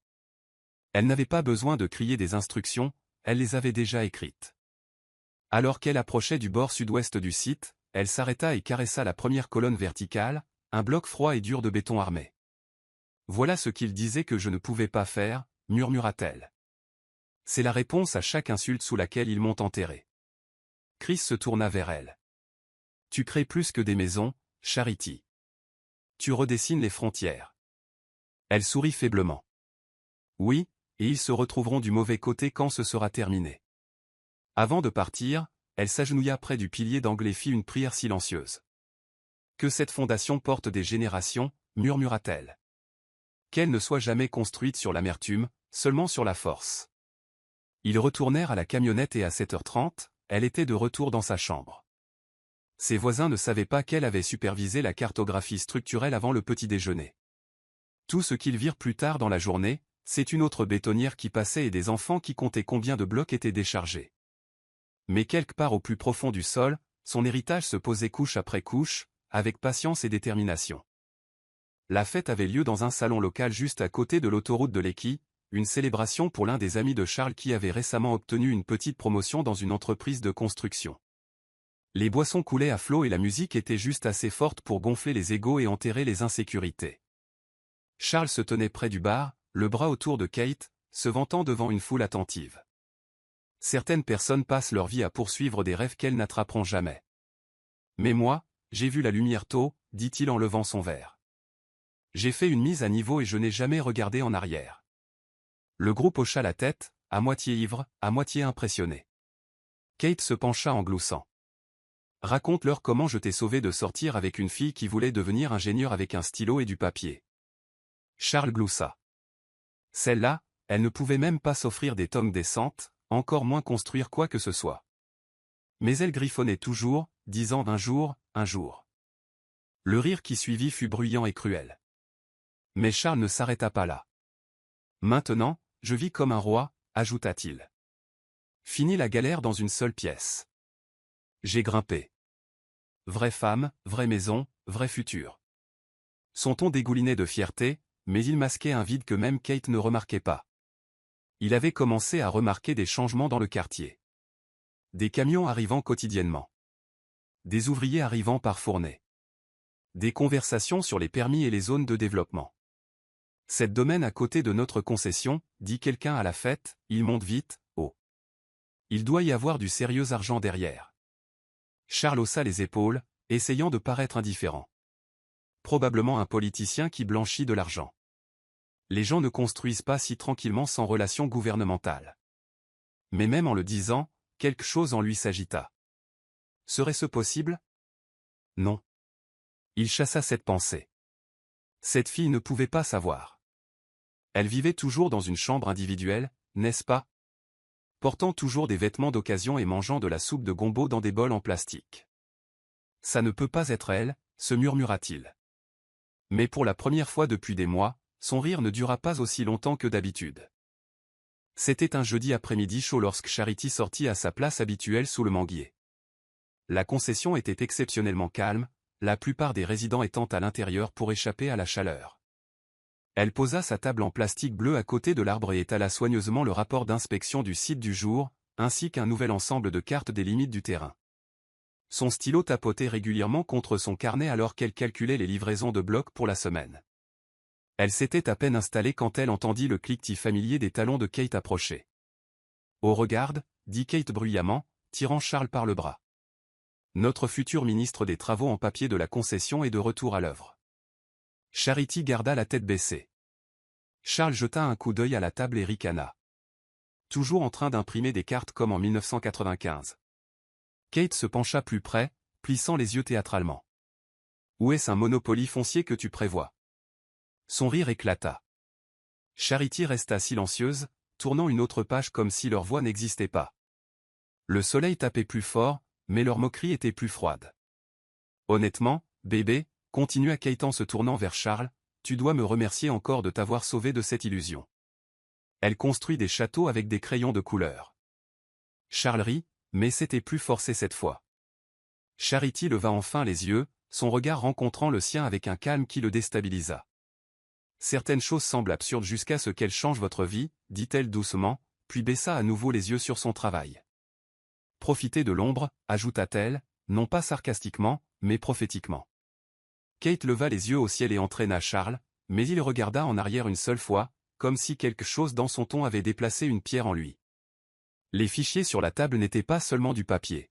Elle n'avait pas besoin de crier des instructions, elle les avait déjà écrites. Alors qu'elle approchait du bord sud-ouest du site, elle s'arrêta et caressa la première colonne verticale, un bloc froid et dur de béton armé. « Voilà ce qu'il disait que je ne pouvais pas faire », murmura-t-elle. C'est la réponse à chaque insulte sous laquelle ils m'ont enterré. Chris se tourna vers elle. « Tu crées plus que des maisons, Charity. Tu redessines les frontières. » Elle sourit faiblement. « Oui, et ils se retrouveront du mauvais côté quand ce sera terminé. » Avant de partir, elle s'agenouilla près du pilier d'angle et fit une prière silencieuse. « Que cette fondation porte des générations, » murmura-t-elle. « Qu'elle ne soit jamais construite sur l'amertume, seulement sur la force. » Ils retournèrent à la camionnette et à 7h30, elle était de retour dans sa chambre. Ses voisins ne savaient pas qu'elle avait supervisé la cartographie structurelle avant le petit déjeuner. Tout ce qu'ils virent plus tard dans la journée, c'est une autre bétonnière qui passait et des enfants qui comptaient combien de blocs étaient déchargés. Mais quelque part au plus profond du sol, son héritage se posait couche après couche, avec patience et détermination. La fête avait lieu dans un salon local juste à côté de l'autoroute de l'Équille, une célébration pour l'un des amis de Charles qui avait récemment obtenu une petite promotion dans une entreprise de construction. Les boissons coulaient à flot et la musique était juste assez forte pour gonfler les égos et enterrer les insécurités. Charles se tenait près du bar, le bras autour de Kate, se vantant devant une foule attentive. Certaines personnes passent leur vie à poursuivre des rêves qu'elles n'attraperont jamais. Mais moi, j'ai vu la lumière tôt, dit-il en levant son verre. J'ai fait une mise à niveau et je n'ai jamais regardé en arrière. Le groupe hocha la tête, à moitié ivre, à moitié impressionné. Kate se pencha en gloussant. Raconte-leur comment je t'ai sauvé de sortir avec une fille qui voulait devenir ingénieure avec un stylo et du papier. Charles gloussa. Celle-là, elle ne pouvait même pas s'offrir des tongs décentes, encore moins construire quoi que ce soit. Mais elle griffonnait toujours, disant un jour, un jour. Le rire qui suivit fut bruyant et cruel. Mais Charles ne s'arrêta pas là. Maintenant, je vis comme un roi, ajouta-t-il. Fini la galère dans une seule pièce. J'ai grimpé. Vraie femme, vraie maison, vrai futur. Son ton dégoulinait de fierté, mais il masquait un vide que même Kate ne remarquait pas. Il avait commencé à remarquer des changements dans le quartier. Des camions arrivant quotidiennement. Des ouvriers arrivant par fournée. Des conversations sur les permis et les zones de développement. Cette domaine à côté de notre concession, dit quelqu'un à la fête, il monte vite, oh. Il doit y avoir du sérieux argent derrière. Charles haussa les épaules, essayant de paraître indifférent. Probablement un politicien qui blanchit de l'argent. Les gens ne construisent pas si tranquillement sans relation gouvernementale. Mais même en le disant, quelque chose en lui s'agita. Serait-ce possible? Non. Il chassa cette pensée. Cette fille ne pouvait pas savoir. Elle vivait toujours dans une chambre individuelle, n'est-ce pas? Portant toujours des vêtements d'occasion et mangeant de la soupe de gombo dans des bols en plastique. Ça ne peut pas être elle, se murmura-t-il. Mais pour la première fois depuis des mois, son rire ne dura pas aussi longtemps que d'habitude. C'était un jeudi après-midi chaud lorsque Charity sortit à sa place habituelle sous le manguier. La concession était exceptionnellement calme, la plupart des résidents étant à l'intérieur pour échapper à la chaleur. Elle posa sa table en plastique bleu à côté de l'arbre et étala soigneusement le rapport d'inspection du site du jour, ainsi qu'un nouvel ensemble de cartes des limites du terrain. Son stylo tapotait régulièrement contre son carnet alors qu'elle calculait les livraisons de blocs pour la semaine. Elle s'était à peine installée quand elle entendit le cliquetis familier des talons de Kate approcher. « Oh regarde » dit Kate bruyamment, tirant Charles par le bras. Notre futur ministre des Travaux en papier de la concession est de retour à l'œuvre. Charity garda la tête baissée. Charles jeta un coup d'œil à la table et ricana. Toujours en train d'imprimer des cartes comme en 1995. Kate se pencha plus près, plissant les yeux théâtralement. Où est-ce un Monopoly foncier que tu prévois? Son rire éclata. Charity resta silencieuse, tournant une autre page comme si leur voix n'existait pas. Le soleil tapait plus fort, mais leur moquerie était plus froide. Honnêtement, bébé, continua Kate en se tournant vers Charles, tu dois me remercier encore de t'avoir sauvé de cette illusion. Elle construit des châteaux avec des crayons de couleur. Charles rit, mais c'était plus forcé cette fois. Charity leva enfin les yeux, son regard rencontrant le sien avec un calme qui le déstabilisa. Certaines choses semblent absurdes jusqu'à ce qu'elles changent votre vie, dit-elle doucement, puis baissa à nouveau les yeux sur son travail. Profitez de l'ombre, ajouta-t-elle, non pas sarcastiquement, mais prophétiquement. Kate leva les yeux au ciel et entraîna Charles, mais il regarda en arrière une seule fois, comme si quelque chose dans son ton avait déplacé une pierre en lui. Les fichiers sur la table n'étaient pas seulement du papier.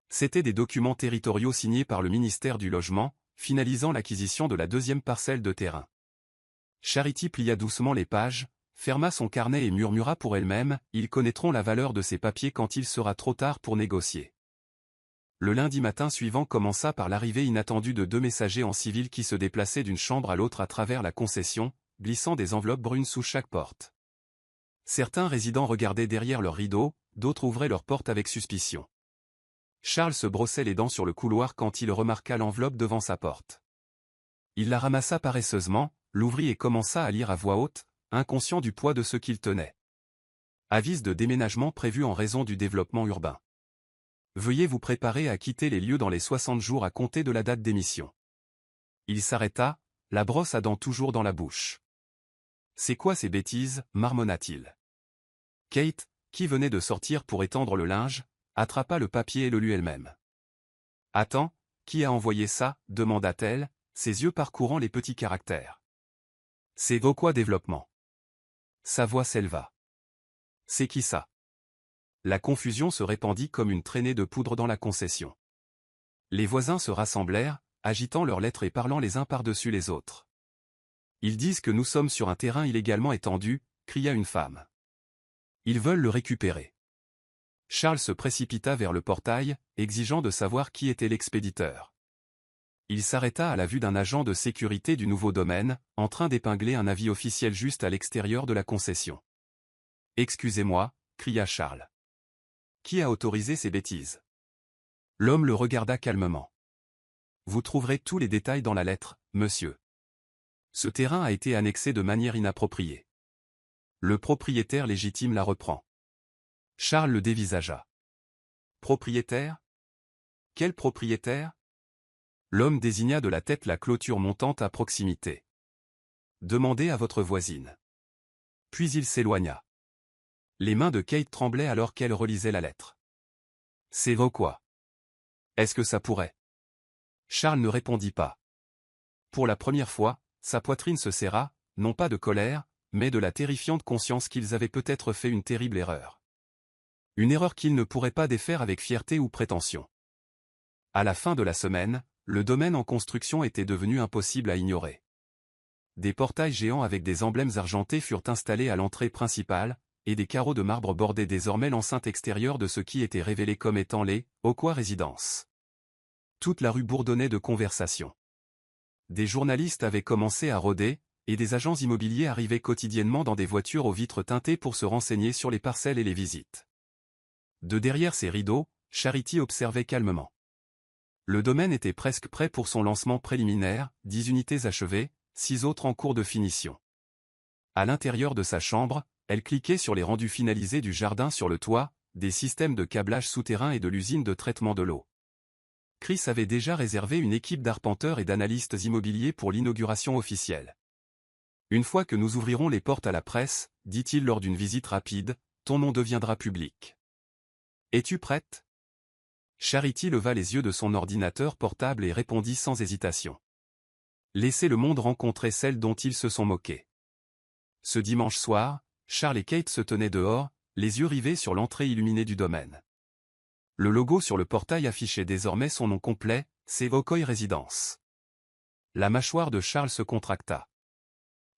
C'étaient des documents territoriaux signés par le ministère du Logement, finalisant l'acquisition de la deuxième parcelle de terrain. Charity plia doucement les pages, ferma son carnet et murmura pour elle-même, ils connaîtront la valeur de ces papiers quand il sera trop tard pour négocier. Le lundi matin suivant commença par l'arrivée inattendue de deux messagers en civil qui se déplaçaient d'une chambre à l'autre à travers la concession, glissant des enveloppes brunes sous chaque porte. Certains résidents regardaient derrière leurs rideaux, d'autres ouvraient leurs portes avec suspicion. Charles se brossait les dents sur le couloir quand il remarqua l'enveloppe devant sa porte. Il la ramassa paresseusement, l'ouvrit et commença à lire à voix haute, inconscient du poids de ce qu'il tenait. Avis de déménagement prévu en raison du développement urbain. Veuillez vous préparer à quitter les lieux dans les 60 jours à compter de la date d'émission. Il s'arrêta, la brosse à dents toujours dans la bouche. C'est quoi ces bêtises, marmonna-t-il. Kate, qui venait de sortir pour étendre le linge, attrapa le papier et le lut elle-même. Attends, qui a envoyé ça, demanda-t-elle, ses yeux parcourant les petits caractères. C'est quoi développement. Sa voix s'éleva. C'est qui ça? La confusion se répandit comme une traînée de poudre dans la concession. Les voisins se rassemblèrent, agitant leurs lettres et parlant les uns par-dessus les autres. Ils disent que nous sommes sur un terrain illégalement étendu, cria une femme. Ils veulent le récupérer. Charles se précipita vers le portail, exigeant de savoir qui était l'expéditeur. Il s'arrêta à la vue d'un agent de sécurité du nouveau domaine, en train d'épingler un avis officiel juste à l'extérieur de la concession. « Excusez-moi, » cria Charles. « Qui a autorisé ces bêtises ?» L'homme le regarda calmement. « Vous trouverez tous les détails dans la lettre, monsieur. Ce terrain a été annexé de manière inappropriée. Le propriétaire légitime la reprend. » Charles le dévisagea. « Propriétaire? Quel propriétaire ?» L'homme désigna de la tête la clôture montante à proximité. « Demandez à votre voisine. » Puis il s'éloigna. Les mains de Kate tremblaient alors qu'elle relisait la lettre. « C'est quoi? Est-ce que ça pourrait ?» Charles ne répondit pas. Pour la première fois, sa poitrine se serra, non pas de colère, mais de la terrifiante conscience qu'ils avaient peut-être fait une terrible erreur. Une erreur qu'ils ne pourraient pas défaire avec fierté ou prétention. À la fin de la semaine, le domaine en construction était devenu impossible à ignorer. Des portails géants avec des emblèmes argentés furent installés à l'entrée principale, et des carreaux de marbre bordaient désormais l'enceinte extérieure de ce qui était révélé comme étant les Oquois Résidences. Toute la rue bourdonnait de conversations. Des journalistes avaient commencé à rôder, et des agents immobiliers arrivaient quotidiennement dans des voitures aux vitres teintées pour se renseigner sur les parcelles et les visites. De derrière ces rideaux, Charity observait calmement. Le domaine était presque prêt pour son lancement préliminaire, 10 unités achevées, 6 autres en cours de finition. À l'intérieur de sa chambre, elle cliquait sur les rendus finalisés du jardin sur le toit, des systèmes de câblage souterrain et de l'usine de traitement de l'eau. Chris avait déjà réservé une équipe d'arpenteurs et d'analystes immobiliers pour l'inauguration officielle. Une fois que nous ouvrirons les portes à la presse, dit-il lors d'une visite rapide, ton nom deviendra public. Es-tu prête? Charity leva les yeux de son ordinateur portable et répondit sans hésitation. Laissez le monde rencontrer celle dont ils se sont moqués. Ce dimanche soir, Charles et Kate se tenaient dehors, les yeux rivés sur l'entrée illuminée du domaine. Le logo sur le portail affichait désormais son nom complet, c'est Oquois Résidences. La mâchoire de Charles se contracta.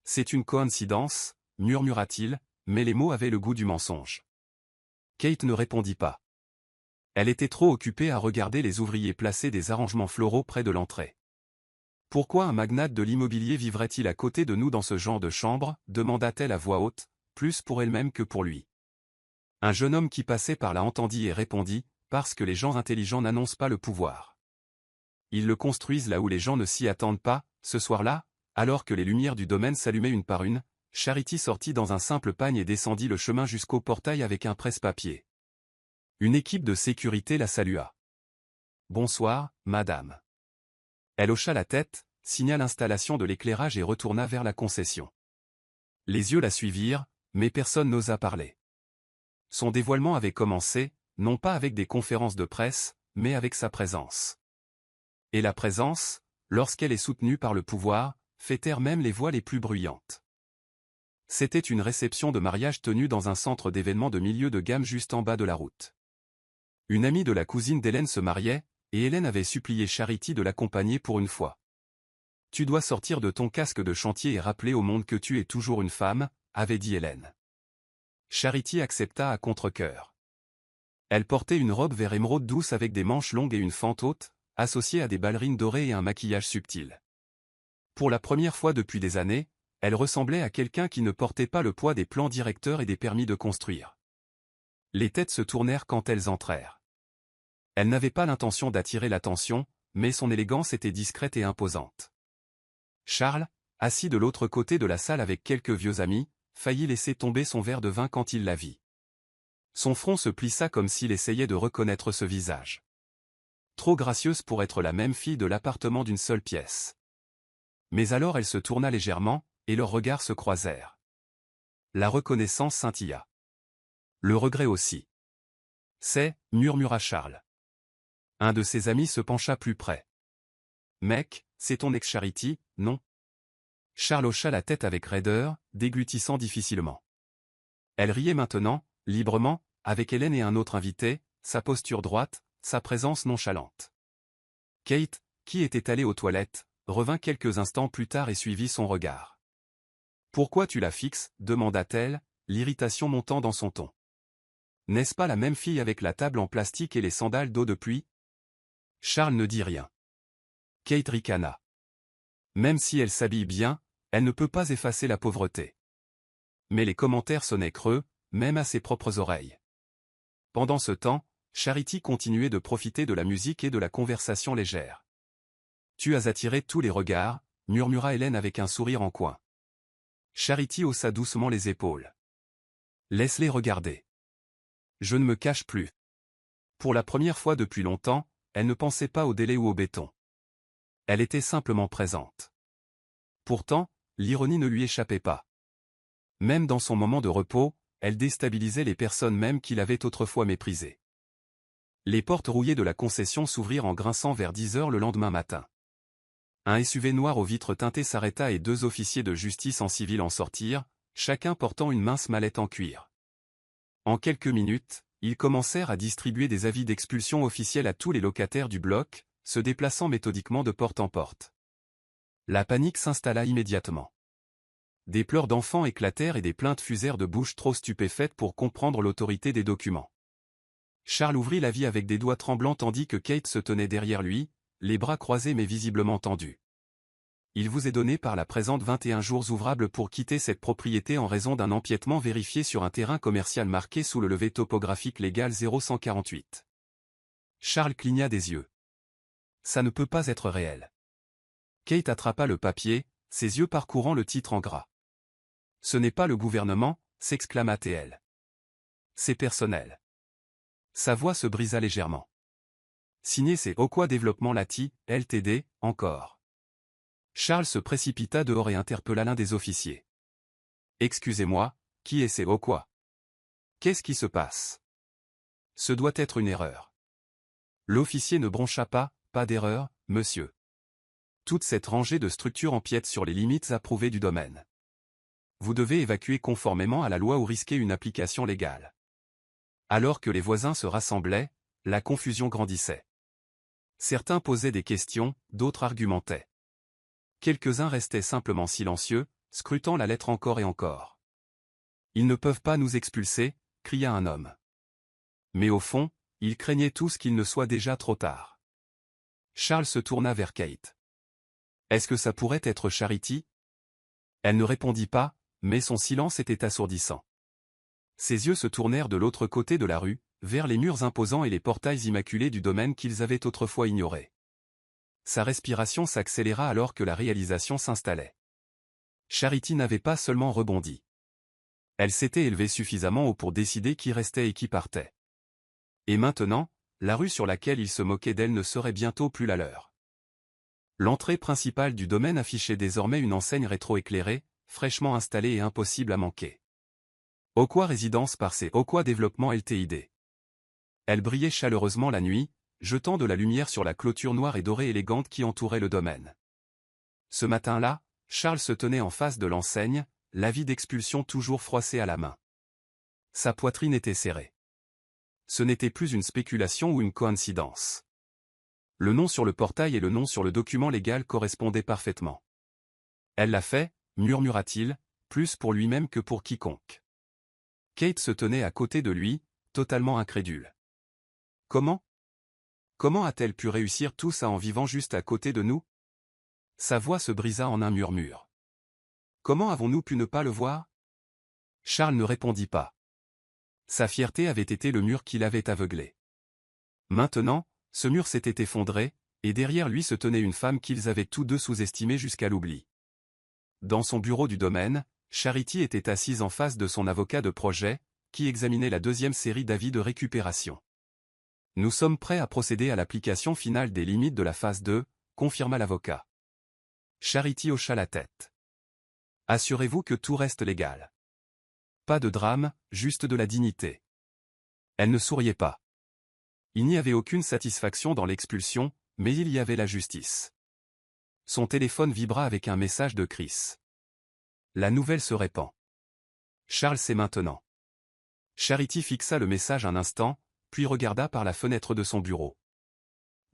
C'est une coïncidence, murmura-t-il, mais les mots avaient le goût du mensonge. Kate ne répondit pas. Elle était trop occupée à regarder les ouvriers placer des arrangements floraux près de l'entrée. Pourquoi un magnate de l'immobilier vivrait-il à côté de nous dans ce genre de chambre, demanda-t-elle à voix haute, plus pour elle-même que pour lui. Un jeune homme qui passait par là entendit et répondit, parce que les gens intelligents n'annoncent pas le pouvoir. Ils le construisent là où les gens ne s'y attendent pas, ce soir-là, alors que les lumières du domaine s'allumaient une par une, Charity sortit dans un simple pagne et descendit le chemin jusqu'au portail avec un presse-papier. Une équipe de sécurité la salua. « Bonsoir, madame. » Elle hocha la tête, signa l'installation de l'éclairage et retourna vers la concession. Les yeux la suivirent, mais personne n'osa parler. Son dévoilement avait commencé, non pas avec des conférences de presse, mais avec sa présence. Et la présence, lorsqu'elle est soutenue par le pouvoir, fait taire même les voix les plus bruyantes. C'était une réception de mariage tenue dans un centre d'événements de milieu de gamme juste en bas de la route. Une amie de la cousine d'Hélène se mariait, et Hélène avait supplié Charity de l'accompagner pour une fois. « Tu dois sortir de ton casque de chantier et rappeler au monde que tu es toujours une femme », avait dit Hélène. Charity accepta à contre-cœur. Elle portait une robe vert émeraude douce avec des manches longues et une fente haute, associée à des ballerines dorées et un maquillage subtil. Pour la première fois depuis des années, elle ressemblait à quelqu'un qui ne portait pas le poids des plans directeurs et des permis de construire. Les têtes se tournèrent quand elles entrèrent. Elle n'avait pas l'intention d'attirer l'attention, mais son élégance était discrète et imposante. Charles, assis de l'autre côté de la salle avec quelques vieux amis, faillit laisser tomber son verre de vin quand il la vit. Son front se plissa comme s'il essayait de reconnaître ce visage. Trop gracieuse pour être la même fille de l'appartement d'une seule pièce. Mais alors elle se tourna légèrement, et leurs regards se croisèrent. La reconnaissance scintilla. Le regret aussi. C'est, murmura Charles. Un de ses amis se pencha plus près. Mec, c'est ton ex-Charity, non? Charles hocha la tête avec raideur, déglutissant difficilement. Elle riait maintenant, librement, avec Hélène et un autre invité, sa posture droite, sa présence nonchalante. Kate, qui était allée aux toilettes, revint quelques instants plus tard et suivit son regard. « Pourquoi tu la fixes » demanda-t-elle, l'irritation montant dans son ton. « N'est-ce pas la même fille avec la table en plastique et les sandales d'eau de pluie ?» Charles ne dit rien. Kate ricana. Même si elle s'habille bien, elle ne peut pas effacer la pauvreté. Mais les commentaires sonnaient creux, même à ses propres oreilles. Pendant ce temps, Charity continuait de profiter de la musique et de la conversation légère. « Tu as attiré tous les regards » murmura Hélène avec un sourire en coin. Charity haussa doucement les épaules. « Laisse-les regarder. Je ne me cache plus. » Pour la première fois depuis longtemps, elle ne pensait pas au délai ou au béton. Elle était simplement présente. Pourtant, l'ironie ne lui échappait pas. Même dans son moment de repos, elle déstabilisait les personnes même qu'il avait autrefois méprisées. Les portes rouillées de la concession s'ouvrirent en grinçant vers 10 heures le lendemain matin. Un SUV noir aux vitres teintées s'arrêta et 2 officiers de justice en civil en sortirent, chacun portant une mince mallette en cuir. En quelques minutes, ils commencèrent à distribuer des avis d'expulsion officiels à tous les locataires du bloc, se déplaçant méthodiquement de porte en porte. La panique s'installa immédiatement. Des pleurs d'enfants éclatèrent et des plaintes fusèrent de bouches trop stupéfaites pour comprendre l'autorité des documents. Charles ouvrit l'avis avec des doigts tremblants tandis que Kate se tenait derrière lui, les bras croisés mais visiblement tendus. Il vous est donné par la présente 21 jours ouvrables pour quitter cette propriété en raison d'un empiètement vérifié sur un terrain commercial marqué sous le levé topographique légal 0148. Charles cligna des yeux. Ça ne peut pas être réel. Kate attrapa le papier, ses yeux parcourant le titre en gras. Ce n'est pas le gouvernement, s'exclama-t-elle. C'est personnel. Sa voix se brisa légèrement. Signé c'est Okwa Développement Lati, Ltd, encore. Charles se précipita dehors et interpella l'un des officiers. Excusez-moi, qui est c'est Okwa? Qu'est-ce qui se passe? Ce doit être une erreur. L'officier ne broncha pas d'erreur, monsieur. Toute cette rangée de structures empiète sur les limites approuvées du domaine. Vous devez évacuer conformément à la loi ou risquer une application légale. Alors que les voisins se rassemblaient, la confusion grandissait. Certains posaient des questions, d'autres argumentaient. Quelques-uns restaient simplement silencieux, scrutant la lettre encore et encore. « Ils ne peuvent pas nous expulser » cria un homme. Mais au fond, ils craignaient tous qu'il ne soit déjà trop tard. Charles se tourna vers Kate. « Est-ce que ça pourrait être Charity ?» Elle ne répondit pas, mais son silence était assourdissant. Ses yeux se tournèrent de l'autre côté de la rue, vers les murs imposants et les portails immaculés du domaine qu'ils avaient autrefois ignorés. Sa respiration s'accéléra alors que la réalisation s'installait. Charity n'avait pas seulement rebondi. Elle s'était élevée suffisamment haut pour décider qui restait et qui partait. Et maintenant, la rue sur laquelle il se moquait d'elle ne serait bientôt plus la leur. L'entrée principale du domaine affichait désormais une enseigne rétro-éclairée, fraîchement installée et impossible à manquer. Okwa Résidence par ses Okwa Développement Ltd. Elle brillait chaleureusement la nuit, jetant de la lumière sur la clôture noire et dorée élégante qui entourait le domaine. Ce matin-là, Charles se tenait en face de l'enseigne, l'avis d'expulsion toujours froissé à la main. Sa poitrine était serrée. Ce n'était plus une spéculation ou une coïncidence. Le nom sur le portail et le nom sur le document légal correspondaient parfaitement. Elle l'a fait, murmura-t-il, plus pour lui-même que pour quiconque. Kate se tenait à côté de lui, totalement incrédule. Comment? Comment a-t-elle pu réussir tout ça en vivant juste à côté de nous? Sa voix se brisa en un murmure. Comment avons-nous pu ne pas le voir? Charles ne répondit pas. Sa fierté avait été le mur qui l'avait aveuglé. Maintenant, ce mur s'était effondré, et derrière lui se tenait une femme qu'ils avaient tous deux sous-estimée jusqu'à l'oubli. Dans son bureau du domaine, Charity était assise en face de son avocat de projet, qui examinait la deuxième série d'avis de récupération. Nous sommes prêts à procéder à l'application finale des limites de la phase 2, confirma l'avocat. Charity hocha la tête. Assurez-vous que tout reste légal. Pas de drame, juste de la dignité. Elle ne souriait pas. Il n'y avait aucune satisfaction dans l'expulsion, mais il y avait la justice. Son téléphone vibra avec un message de Chris. La nouvelle se répand. Charles sait maintenant. Charity fixa le message un instant, puis regarda par la fenêtre de son bureau.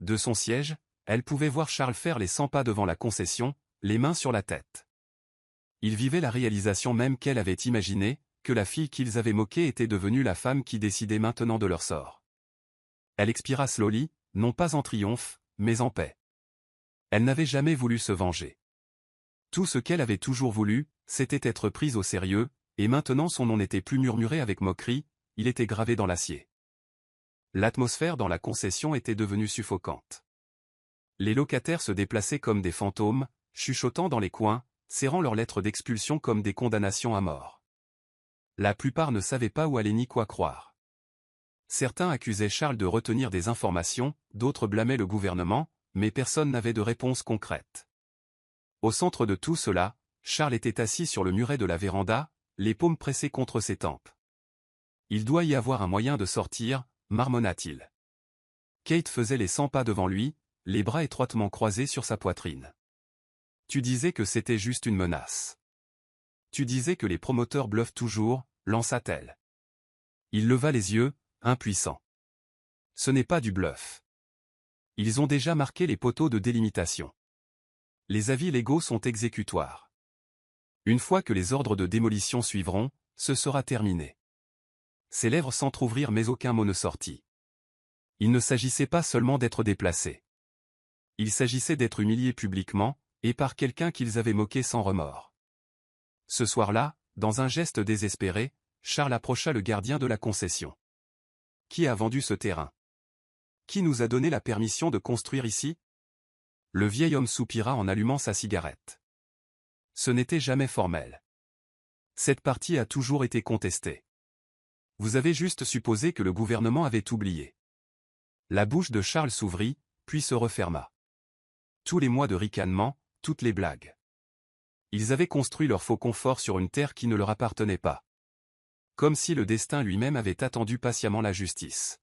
De son siège, elle pouvait voir Charles faire les 100 pas devant la concession, les mains sur la tête. Il vivait la réalisation même qu'elle avait imaginée, que la fille qu'ils avaient moquée était devenue la femme qui décidait maintenant de leur sort. Elle expira slowly, non pas en triomphe, mais en paix. Elle n'avait jamais voulu se venger. Tout ce qu'elle avait toujours voulu, c'était être prise au sérieux, et maintenant son nom n'était plus murmuré avec moquerie, il était gravé dans l'acier. L'atmosphère dans la concession était devenue suffocante. Les locataires se déplaçaient comme des fantômes, chuchotant dans les coins, serrant leurs lettres d'expulsion comme des condamnations à mort. La plupart ne savaient pas où aller ni quoi croire. Certains accusaient Charles de retenir des informations, d'autres blâmaient le gouvernement, mais personne n'avait de réponse concrète. Au centre de tout cela, Charles était assis sur le muret de la véranda, les paumes pressées contre ses tempes. Il doit y avoir un moyen de sortir, marmonna-t-il. Kate faisait les 100 pas devant lui, les bras étroitement croisés sur sa poitrine. Tu disais que c'était juste une menace. Tu disais que les promoteurs bluffent toujours, lança-t-elle. Il leva les yeux, impuissant. Ce n'est pas du bluff. Ils ont déjà marqué les poteaux de délimitation. Les avis légaux sont exécutoires. Une fois que les ordres de démolition suivront, ce sera terminé. Ses lèvres s'entr'ouvrirent mais aucun mot ne sortit. Il ne s'agissait pas seulement d'être déplacés. Il s'agissait d'être humiliés publiquement, et par quelqu'un qu'ils avaient moqué sans remords. Ce soir-là, dans un geste désespéré, Charles approcha le gardien de la concession. Qui a vendu ce terrain? Qui nous a donné la permission de construire ici? Le vieil homme soupira en allumant sa cigarette. Ce n'était jamais formel. Cette partie a toujours été contestée. Vous avez juste supposé que le gouvernement avait oublié. La bouche de Charles s'ouvrit, puis se referma. Tous les mois de ricanement, toutes les blagues. Ils avaient construit leur faux confort sur une terre qui ne leur appartenait pas. Comme si le destin lui-même avait attendu patiemment la justice.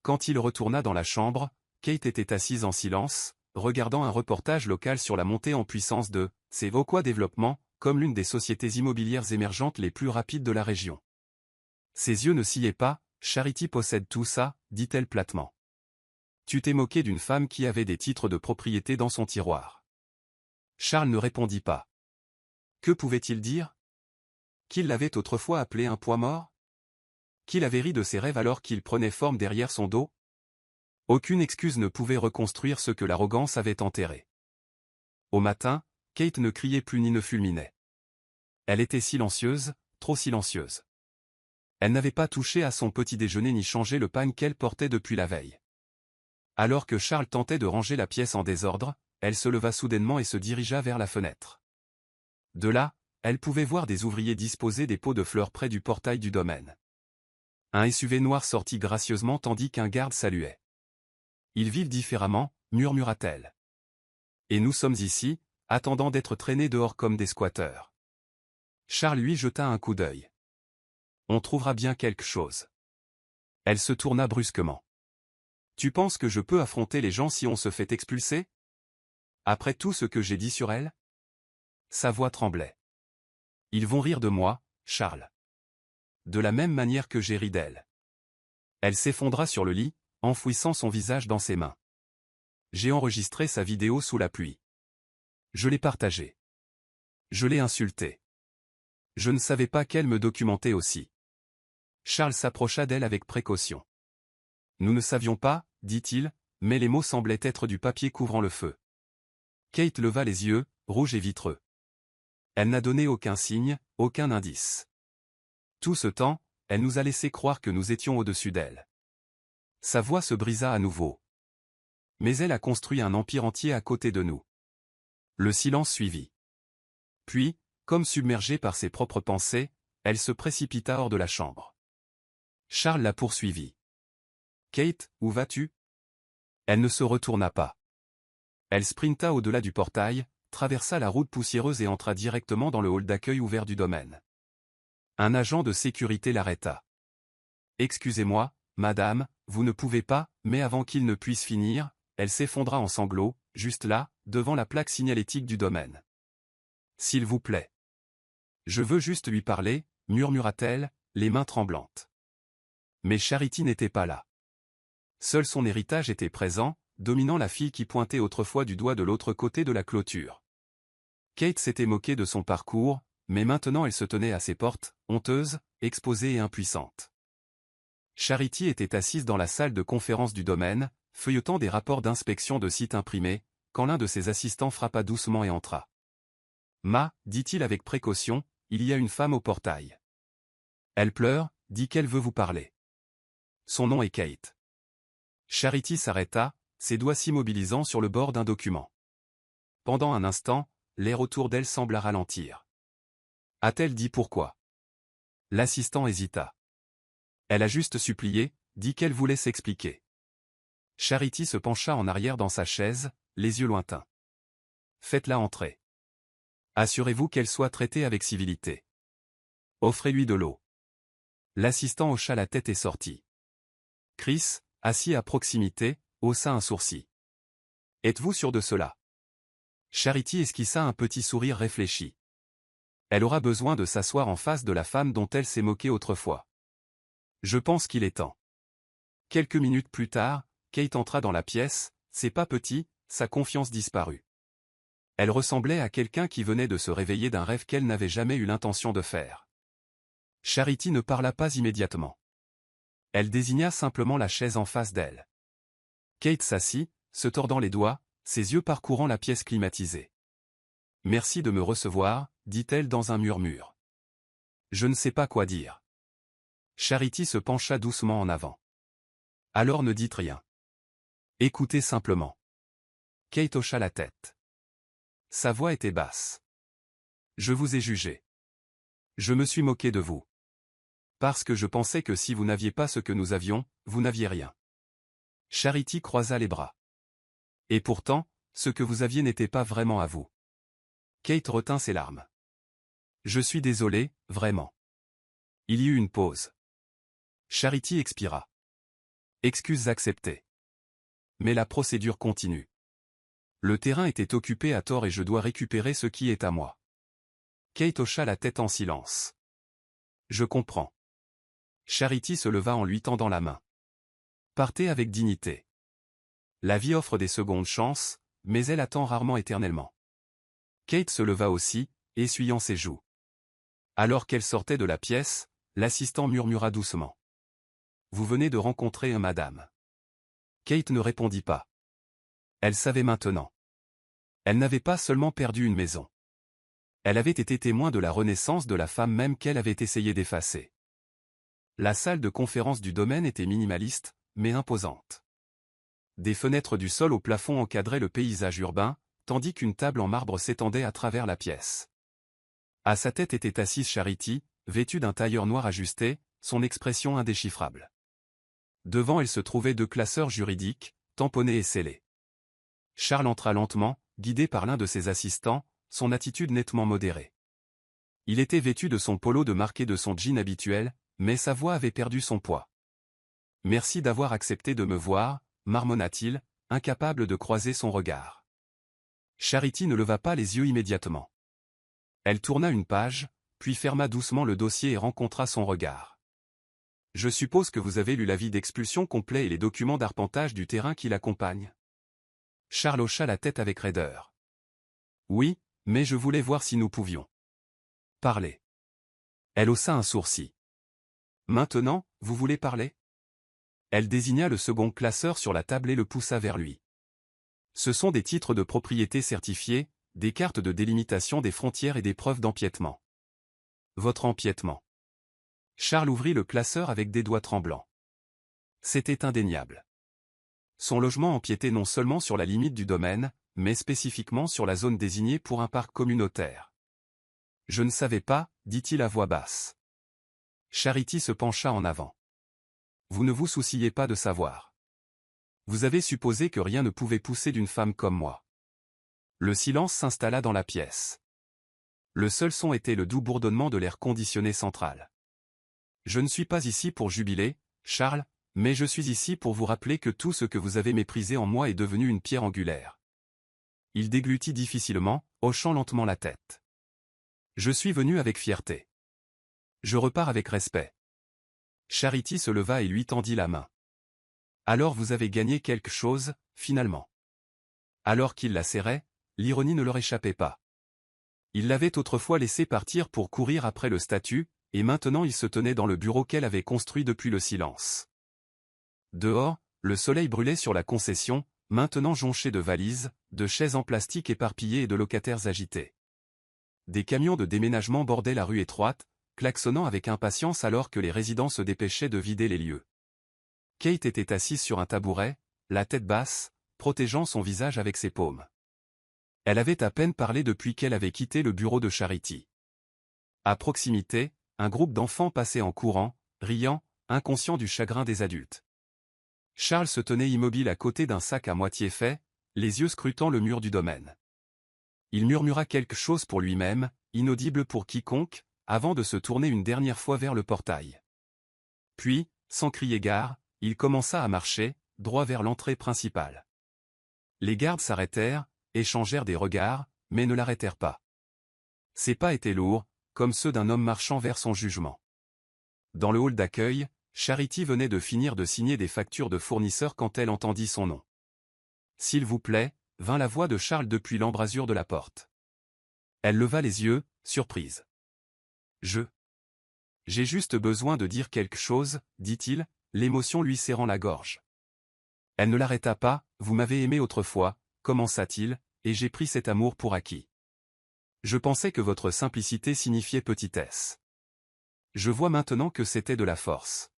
Quand il retourna dans la chambre, Kate était assise en silence, regardant un reportage local sur la montée en puissance de Sevoqua Développement, comme l'une des sociétés immobilières émergentes les plus rapides de la région. Ses yeux ne sciaient pas, Charity possède tout ça, dit-elle platement. Tu t'es moqué d'une femme qui avait des titres de propriété dans son tiroir. Charles ne répondit pas. Que pouvait-il dire? Qu'il l'avait autrefois appelé un poids mort? Qu'il avait ri de ses rêves alors qu'ils prenaient forme derrière son dos? Aucune excuse ne pouvait reconstruire ce que l'arrogance avait enterré. Au matin, Kate ne criait plus ni ne fulminait. Elle était silencieuse, trop silencieuse. Elle n'avait pas touché à son petit déjeuner ni changé le pagne qu'elle portait depuis la veille. Alors que Charles tentait de ranger la pièce en désordre, elle se leva soudainement et se dirigea vers la fenêtre. De là, elle pouvait voir des ouvriers disposer des pots de fleurs près du portail du domaine. Un SUV noir sortit gracieusement tandis qu'un garde saluait. Ils vivent différemment, murmura-t-elle. Et nous sommes ici, attendant d'être traînés dehors comme des squatteurs. Charles lui jeta un coup d'œil. On trouvera bien quelque chose. Elle se tourna brusquement. Tu penses que je peux affronter les gens si on se fait expulser? Après tout ce que j'ai dit sur elle? Sa voix tremblait. Ils vont rire de moi, Charles. De la même manière que j'ai ri d'elle. Elle s'effondra sur le lit, enfouissant son visage dans ses mains. J'ai enregistré sa vidéo sous la pluie. Je l'ai partagée. Je l'ai insultée. Je ne savais pas qu'elle me documentait aussi. Charles s'approcha d'elle avec précaution. Nous ne savions pas, dit-il, mais les mots semblaient être du papier couvrant le feu. Kate leva les yeux, rouge et vitreux. Elle n'a donné aucun signe, aucun indice. Tout ce temps, elle nous a laissé croire que nous étions au-dessus d'elle. Sa voix se brisa à nouveau. Mais elle a construit un empire entier à côté de nous. Le silence suivit. Puis, Comme submergée par ses propres pensées, elle se précipita hors de la chambre. Charles la poursuivit. « Kate, où vas-tu » Elle ne se retourna pas. Elle sprinta au-delà du portail, traversa la route poussiéreuse et entra directement dans le hall d'accueil ouvert du domaine. Un agent de sécurité l'arrêta. « Excusez-moi, madame, vous ne pouvez pas » mais avant qu'il ne puisse finir, elle s'effondra en sanglots, juste là, devant la plaque signalétique du domaine. « S'il vous plaît. Je veux juste lui parler » murmura-t-elle, les mains tremblantes. Mais Charity n'était pas là. Seul son héritage était présent, dominant la fille qui pointait autrefois du doigt de l'autre côté de la clôture. Kate s'était moquée de son parcours, mais maintenant elle se tenait à ses portes, honteuse, exposée et impuissante. Charity était assise dans la salle de conférence du domaine, feuilletant des rapports d'inspection de sites imprimés, quand l'un de ses assistants frappa doucement et entra. « Ma, dit-il avec précaution, il y a une femme au portail. Elle pleure, dit qu'elle veut vous parler. Son nom est Kate. » Charity s'arrêta, ses doigts s'immobilisant sur le bord d'un document. Pendant un instant, l'air autour d'elle sembla ralentir. A-t-elle dit pourquoi? L'assistant hésita. Elle a juste supplié, dit qu'elle voulait s'expliquer. Charity se pencha en arrière dans sa chaise, les yeux lointains. Faites-la entrer. Assurez-vous qu'elle soit traitée avec civilité. Offrez-lui de l'eau. L'assistant hocha la tête et sortit. Chris, assis à proximité, haussa un sourcil. Êtes-vous sûr de cela? Charity esquissa un petit sourire réfléchi. Elle aura besoin de s'asseoir en face de la femme dont elle s'est moquée autrefois. Je pense qu'il est temps. Quelques minutes plus tard, Kate entra dans la pièce, ses pas petits, sa confiance disparut. Elle ressemblait à quelqu'un qui venait de se réveiller d'un rêve qu'elle n'avait jamais eu l'intention de faire. Charity ne parla pas immédiatement. Elle désigna simplement la chaise en face d'elle. Kate s'assit, se tordant les doigts, ses yeux parcourant la pièce climatisée. « Merci de me recevoir » dit-elle dans un murmure. « Je ne sais pas quoi dire. » Charity se pencha doucement en avant. « Alors ne dites rien. Écoutez simplement. » Kate hocha la tête. Sa voix était basse. « Je vous ai jugé. Je me suis moqué de vous. Parce que je pensais que si vous n'aviez pas ce que nous avions, vous n'aviez rien. » Charity croisa les bras. « Et pourtant, ce que vous aviez n'était pas vraiment à vous. » Kate retint ses larmes. « Je suis désolé, vraiment. » Il y eut une pause. Charity expira. « Excuses acceptées. Mais la procédure continue. Le terrain était occupé à tort et je dois récupérer ce qui est à moi. » Kate hocha la tête en silence. « Je comprends. » Charity se leva en lui tendant la main. « Partez avec dignité. La vie offre des secondes chances, mais elle attend rarement éternellement. » Kate se leva aussi, essuyant ses joues. Alors qu'elle sortait de la pièce, l'assistant murmura doucement. « Vous venez de rencontrer un madame. » Kate ne répondit pas. Elle savait maintenant. Elle n'avait pas seulement perdu une maison. Elle avait été témoin de la renaissance de la femme même qu'elle avait essayé d'effacer. La salle de conférence du domaine était minimaliste, mais imposante. Des fenêtres du sol au plafond encadraient le paysage urbain, tandis qu'une table en marbre s'étendait à travers la pièce. À sa tête était assise Charity, vêtue d'un tailleur noir ajusté, son expression indéchiffrable. Devant elle se trouvaient deux classeurs juridiques, tamponnés et scellés. Charles entra lentement, guidé par l'un de ses assistants, son attitude nettement modérée. Il était vêtu de son polo de marque et de son jean habituel, mais sa voix avait perdu son poids. « Merci d'avoir accepté de me voir » marmonna-t-il, incapable de croiser son regard. Charity ne leva pas les yeux immédiatement. Elle tourna une page, puis ferma doucement le dossier et rencontra son regard. « Je suppose que vous avez lu l'avis d'expulsion complet et les documents d'arpentage du terrain qui l'accompagnent. » Charles hocha la tête avec raideur. « Oui, mais je voulais voir si nous pouvions parler. » Elle haussa un sourcil. « Maintenant, vous voulez parler ?» Elle désigna le second classeur sur la table et le poussa vers lui. « Ce sont des titres de propriété certifiés, des cartes de délimitation des frontières et des preuves d'empiètement. » Votre empiètement. Charles ouvrit le classeur avec des doigts tremblants. C'était indéniable. Son logement empiétait non seulement sur la limite du domaine, mais spécifiquement sur la zone désignée pour un parc communautaire. Je ne savais pas, dit-il à voix basse. Charity se pencha en avant. Vous ne vous souciez pas de savoir. Vous avez supposé que rien ne pouvait pousser d'une femme comme moi. Le silence s'installa dans la pièce. Le seul son était le doux bourdonnement de l'air conditionné central. Je ne suis pas ici pour jubiler, Charles, mais je suis ici pour vous rappeler que tout ce que vous avez méprisé en moi est devenu une pierre angulaire. Il déglutit difficilement, hochant lentement la tête. Je suis venu avec fierté. Je repars avec respect. Charity se leva et lui tendit la main. Alors vous avez gagné quelque chose, finalement. Alors qu'il la serrait, l'ironie ne leur échappait pas. Il l'avait autrefois laissé partir pour courir après le statut, et maintenant il se tenait dans le bureau qu'elle avait construit depuis le silence. Dehors, le soleil brûlait sur la concession, maintenant jonché de valises, de chaises en plastique éparpillées et de locataires agités. Des camions de déménagement bordaient la rue étroite, klaxonnant avec impatience alors que les résidents se dépêchaient de vider les lieux. Kate était assise sur un tabouret, la tête basse, protégeant son visage avec ses paumes. Elle avait à peine parlé depuis qu'elle avait quitté le bureau de Charity. À proximité, un groupe d'enfants passait en courant, riant, inconscients du chagrin des adultes. Charles se tenait immobile à côté d'un sac à moitié fait, les yeux scrutant le mur du domaine. Il murmura quelque chose pour lui-même, inaudible pour quiconque, avant de se tourner une dernière fois vers le portail. Puis, sans crier gare, il commença à marcher, droit vers l'entrée principale. Les gardes s'arrêtèrent, échangèrent des regards, mais ne l'arrêtèrent pas. Ses pas étaient lourds, comme ceux d'un homme marchant vers son jugement. Dans le hall d'accueil, Charity venait de finir de signer des factures de fournisseurs quand elle entendit son nom. « S'il vous plaît », vint la voix de Charles depuis l'embrasure de la porte. Elle leva les yeux, surprise. « J'ai juste besoin de dire quelque chose, » dit-il, l'émotion lui serrant la gorge. Elle ne l'arrêta pas. « Vous m'avez aimé autrefois, » commença-t-il, « et j'ai pris cet amour pour acquis. Je pensais que votre simplicité signifiait petitesse. Je vois maintenant que c'était de la force. »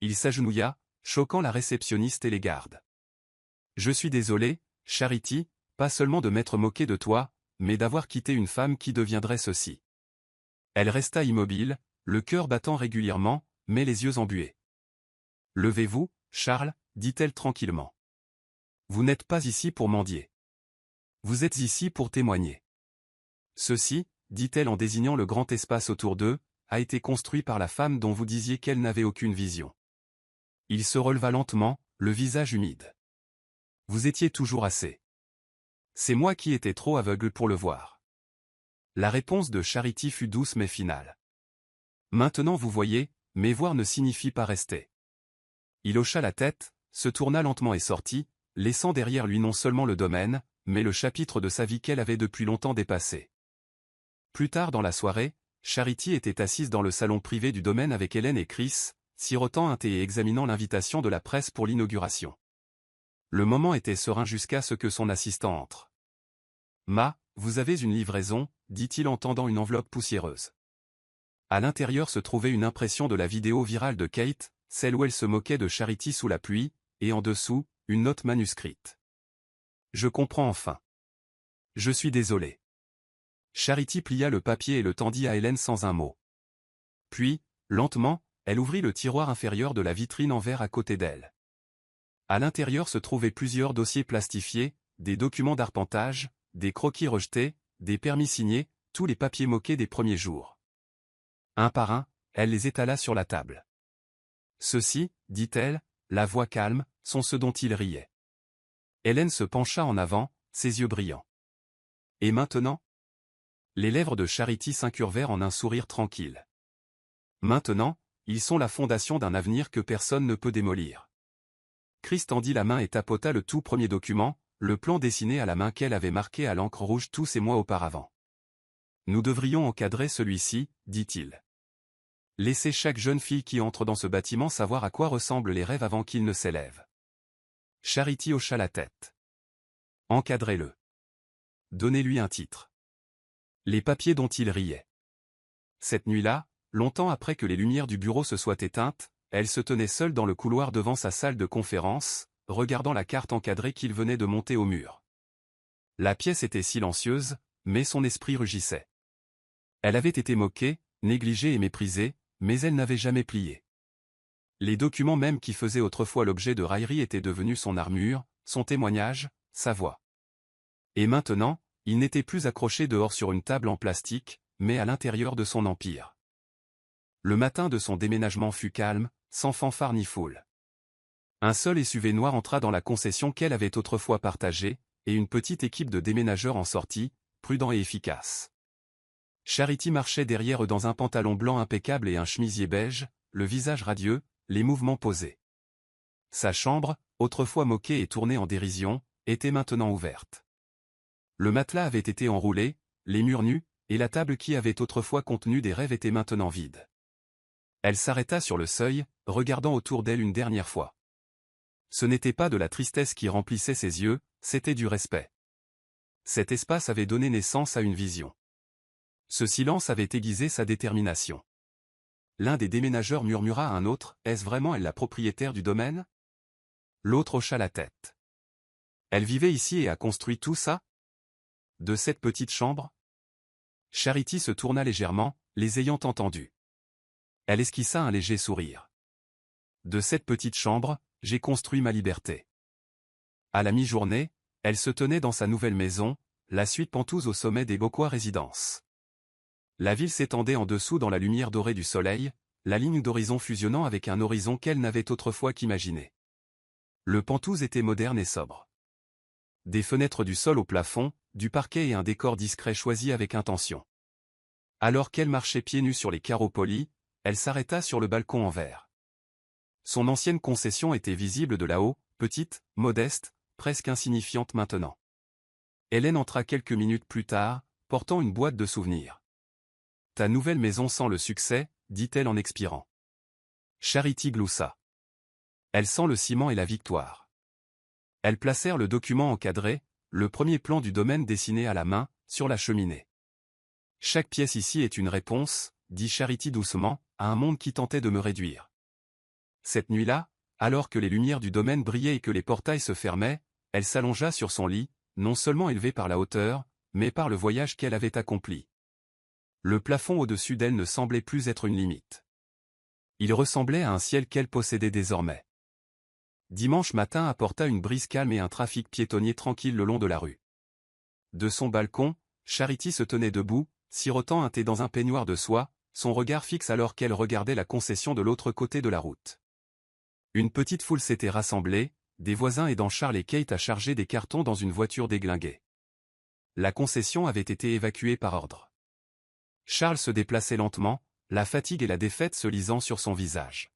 Il s'agenouilla, choquant la réceptionniste et les gardes. « Je suis désolé, Charity, pas seulement de m'être moqué de toi, mais d'avoir quitté une femme qui deviendrait ceci. » Elle resta immobile, le cœur battant régulièrement, mais les yeux embués. « Levez-vous, Charles, » dit-elle tranquillement. « Vous n'êtes pas ici pour mendier. Vous êtes ici pour témoigner. Ceci, » dit-elle en désignant le grand espace autour d'eux, « a été construit par la femme dont vous disiez qu'elle n'avait aucune vision. » Il se releva lentement, le visage humide. « Vous étiez toujours assez. C'est moi qui étais trop aveugle pour le voir. » La réponse de Charity fut douce mais finale. « Maintenant vous voyez, mais voir ne signifie pas rester. » Il hocha la tête, se tourna lentement et sortit, laissant derrière lui non seulement le domaine, mais le chapitre de sa vie qu'elle avait depuis longtemps dépassé. Plus tard dans la soirée, Charity était assise dans le salon privé du domaine avec Hélène et Chris, sirotant un thé et examinant l'invitation de la presse pour l'inauguration. Le moment était serein jusqu'à ce que son assistant entre. « Ma, vous avez une livraison », dit-il en tendant une enveloppe poussiéreuse. À l'intérieur se trouvait une impression de la vidéo virale de Kate, celle où elle se moquait de Charity sous la pluie, et en dessous, une note manuscrite. « Je comprends enfin. Je suis désolé. » Charity plia le papier et le tendit à Hélène sans un mot. Puis, lentement, elle ouvrit le tiroir inférieur de la vitrine en verre à côté d'elle. À l'intérieur se trouvaient plusieurs dossiers plastifiés, des documents d'arpentage, des croquis rejetés, des permis signés, tous les papiers moqués des premiers jours. Un par un, elle les étala sur la table. « Ceux-ci, » dit-elle, la voix calme, « sont ceux dont il riait. » Hélène se pencha en avant, ses yeux brillants. « Et maintenant ?» Les lèvres de Charity s'incurvèrent en un sourire tranquille. « Maintenant, ils sont la fondation d'un avenir que personne ne peut démolir. » Chris tendit la main et tapota le tout premier document, le plan dessiné à la main qu'elle avait marqué à l'encre rouge tous ces mois auparavant. « Nous devrions encadrer celui-ci, » dit-il. « Laissez chaque jeune fille qui entre dans ce bâtiment savoir à quoi ressemblent les rêves avant qu'ils ne s'élèvent. » Charity hocha la tête. « Encadrez-le. Donnez-lui un titre. » Les papiers dont il riait. Cette nuit-là, longtemps après que les lumières du bureau se soient éteintes, elle se tenait seule dans le couloir devant sa salle de conférence, regardant la carte encadrée qu'il venait de monter au mur. La pièce était silencieuse, mais son esprit rugissait. Elle avait été moquée, négligée et méprisée, mais elle n'avait jamais plié. Les documents même qui faisaient autrefois l'objet de railleries étaient devenus son armure, son témoignage, sa voix. Et maintenant, il n'était plus accroché dehors sur une table en plastique, mais à l'intérieur de son empire. Le matin de son déménagement fut calme, sans fanfare ni foule. Un seul SUV noir entra dans la concession qu'elle avait autrefois partagée, et une petite équipe de déménageurs en sortit, prudents et efficaces. Charity marchait derrière eux dans un pantalon blanc impeccable et un chemisier beige, le visage radieux, les mouvements posés. Sa chambre, autrefois moquée et tournée en dérision, était maintenant ouverte. Le matelas avait été enroulé, les murs nus, et la table qui avait autrefois contenu des rêves était maintenant vide. Elle s'arrêta sur le seuil, regardant autour d'elle une dernière fois. Ce n'était pas de la tristesse qui remplissait ses yeux, c'était du respect. Cet espace avait donné naissance à une vision. Ce silence avait aiguisé sa détermination. L'un des déménageurs murmura à un autre, « Est-ce vraiment elle la propriétaire du domaine ?» L'autre hocha la tête. « Elle vivait ici et a construit tout ça ? De cette petite chambre ?» Charity se tourna légèrement, les ayant entendus. Elle esquissa un léger sourire. « De cette petite chambre, j'ai construit ma liberté. » À la mi-journée, elle se tenait dans sa nouvelle maison, la suite Pentouse au sommet des Beauquois Résidences. La ville s'étendait en dessous dans la lumière dorée du soleil, la ligne d'horizon fusionnant avec un horizon qu'elle n'avait autrefois qu'imaginé. Le Pentouse était moderne et sobre. Des fenêtres du sol au plafond, du parquet et un décor discret choisi avec intention. Alors qu'elle marchait pieds nus sur les carreaux polis, elle s'arrêta sur le balcon en verre. Son ancienne concession était visible de là-haut, petite, modeste, presque insignifiante maintenant. Hélène entra quelques minutes plus tard, portant une boîte de souvenirs. « Ta nouvelle maison sent le succès, » dit-elle en expirant. Charity gloussa. « Elle sent le ciment et la victoire. » Elles placèrent le document encadré, le premier plan du domaine dessiné à la main, sur la cheminée. « Chaque pièce ici est une réponse, » dit Charity doucement, à un monde qui tentait de me réduire. Cette nuit-là, alors que les lumières du domaine brillaient et que les portails se fermaient, elle s'allongea sur son lit, non seulement élevée par la hauteur, mais par le voyage qu'elle avait accompli. Le plafond au-dessus d'elle ne semblait plus être une limite. Il ressemblait à un ciel qu'elle possédait désormais. Dimanche matin apporta une brise calme et un trafic piétonnier tranquille le long de la rue. De son balcon, Charity se tenait debout, sirotant un thé dans un peignoir de soie, son regard fixe alors qu'elle regardait la concession de l'autre côté de la route. Une petite foule s'était rassemblée, des voisins aidant Charles et Kate à charger des cartons dans une voiture déglinguée. La concession avait été évacuée par ordre. Charles se déplaçait lentement, la fatigue et la défaite se lisant sur son visage.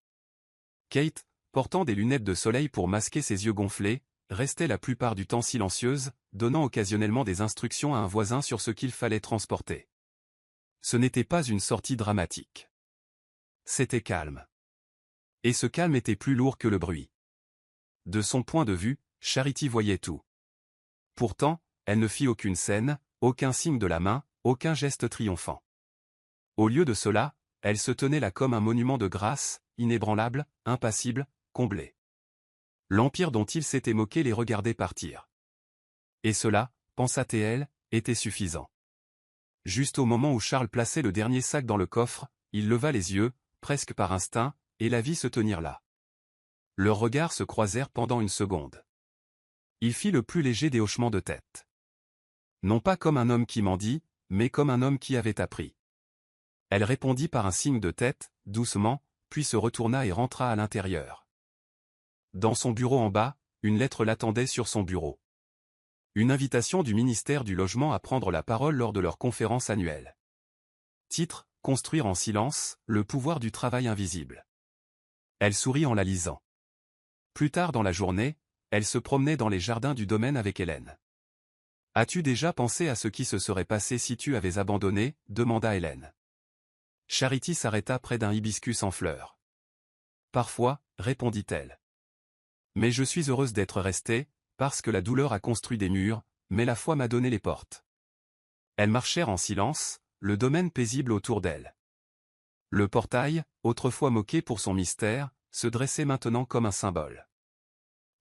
Kate, portant des lunettes de soleil pour masquer ses yeux gonflés, restait la plupart du temps silencieuse, donnant occasionnellement des instructions à un voisin sur ce qu'il fallait transporter. Ce n'était pas une sortie dramatique. C'était calme. Et ce calme était plus lourd que le bruit. De son point de vue, Charity voyait tout. Pourtant, elle ne fit aucune scène, aucun signe de la main, aucun geste triomphant. Au lieu de cela, elle se tenait là comme un monument de grâce, inébranlable, impassible, comblé. L'empire dont il s'était moqué les regardait partir. Et cela, pensa-t-elle, était suffisant. Juste au moment où Charles plaçait le dernier sac dans le coffre, il leva les yeux, presque par instinct, et la vit se tenir là. Leurs regards se croisèrent pendant une seconde. Il fit le plus léger des hochements de tête. Non pas comme un homme qui mendie, mais comme un homme qui avait appris. Elle répondit par un signe de tête, doucement, puis se retourna et rentra à l'intérieur. Dans son bureau en bas, une lettre l'attendait sur son bureau. Une invitation du ministère du Logement à prendre la parole lors de leur conférence annuelle. Titre, Construire en silence, le pouvoir du travail invisible. Elle sourit en la lisant. Plus tard dans la journée, elle se promenait dans les jardins du domaine avec Hélène. « As-tu déjà pensé à ce qui se serait passé si tu avais abandonné ?» demanda Hélène. Charity s'arrêta près d'un hibiscus en fleurs. « Parfois, répondit-elle. Mais je suis heureuse d'être restée, parce que la douleur a construit des murs, mais la foi m'a donné les portes. » Elles marchèrent en silence, le domaine paisible autour d'elles. Le portail, autrefois moqué pour son mystère, se dressait maintenant comme un symbole.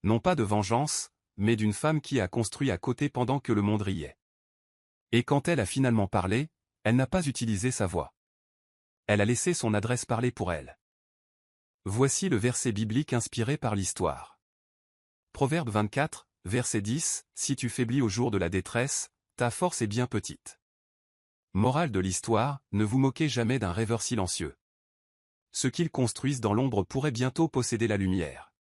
Non pas de vengeance, mais d'une femme qui a construit à côté pendant que le monde riait. Et quand elle a finalement parlé, Elle n'a pas utilisé sa voix. Elle a laissé son adresse parler pour elle. Voici le verset biblique inspiré par l'histoire. Proverbe 24, verset 10, « Si tu faiblis au jour de la détresse, ta force est bien petite. » Morale de l'histoire, ne vous moquez jamais d'un rêveur silencieux. Ce qu'ils construisent dans l'ombre pourrait bientôt posséder la lumière.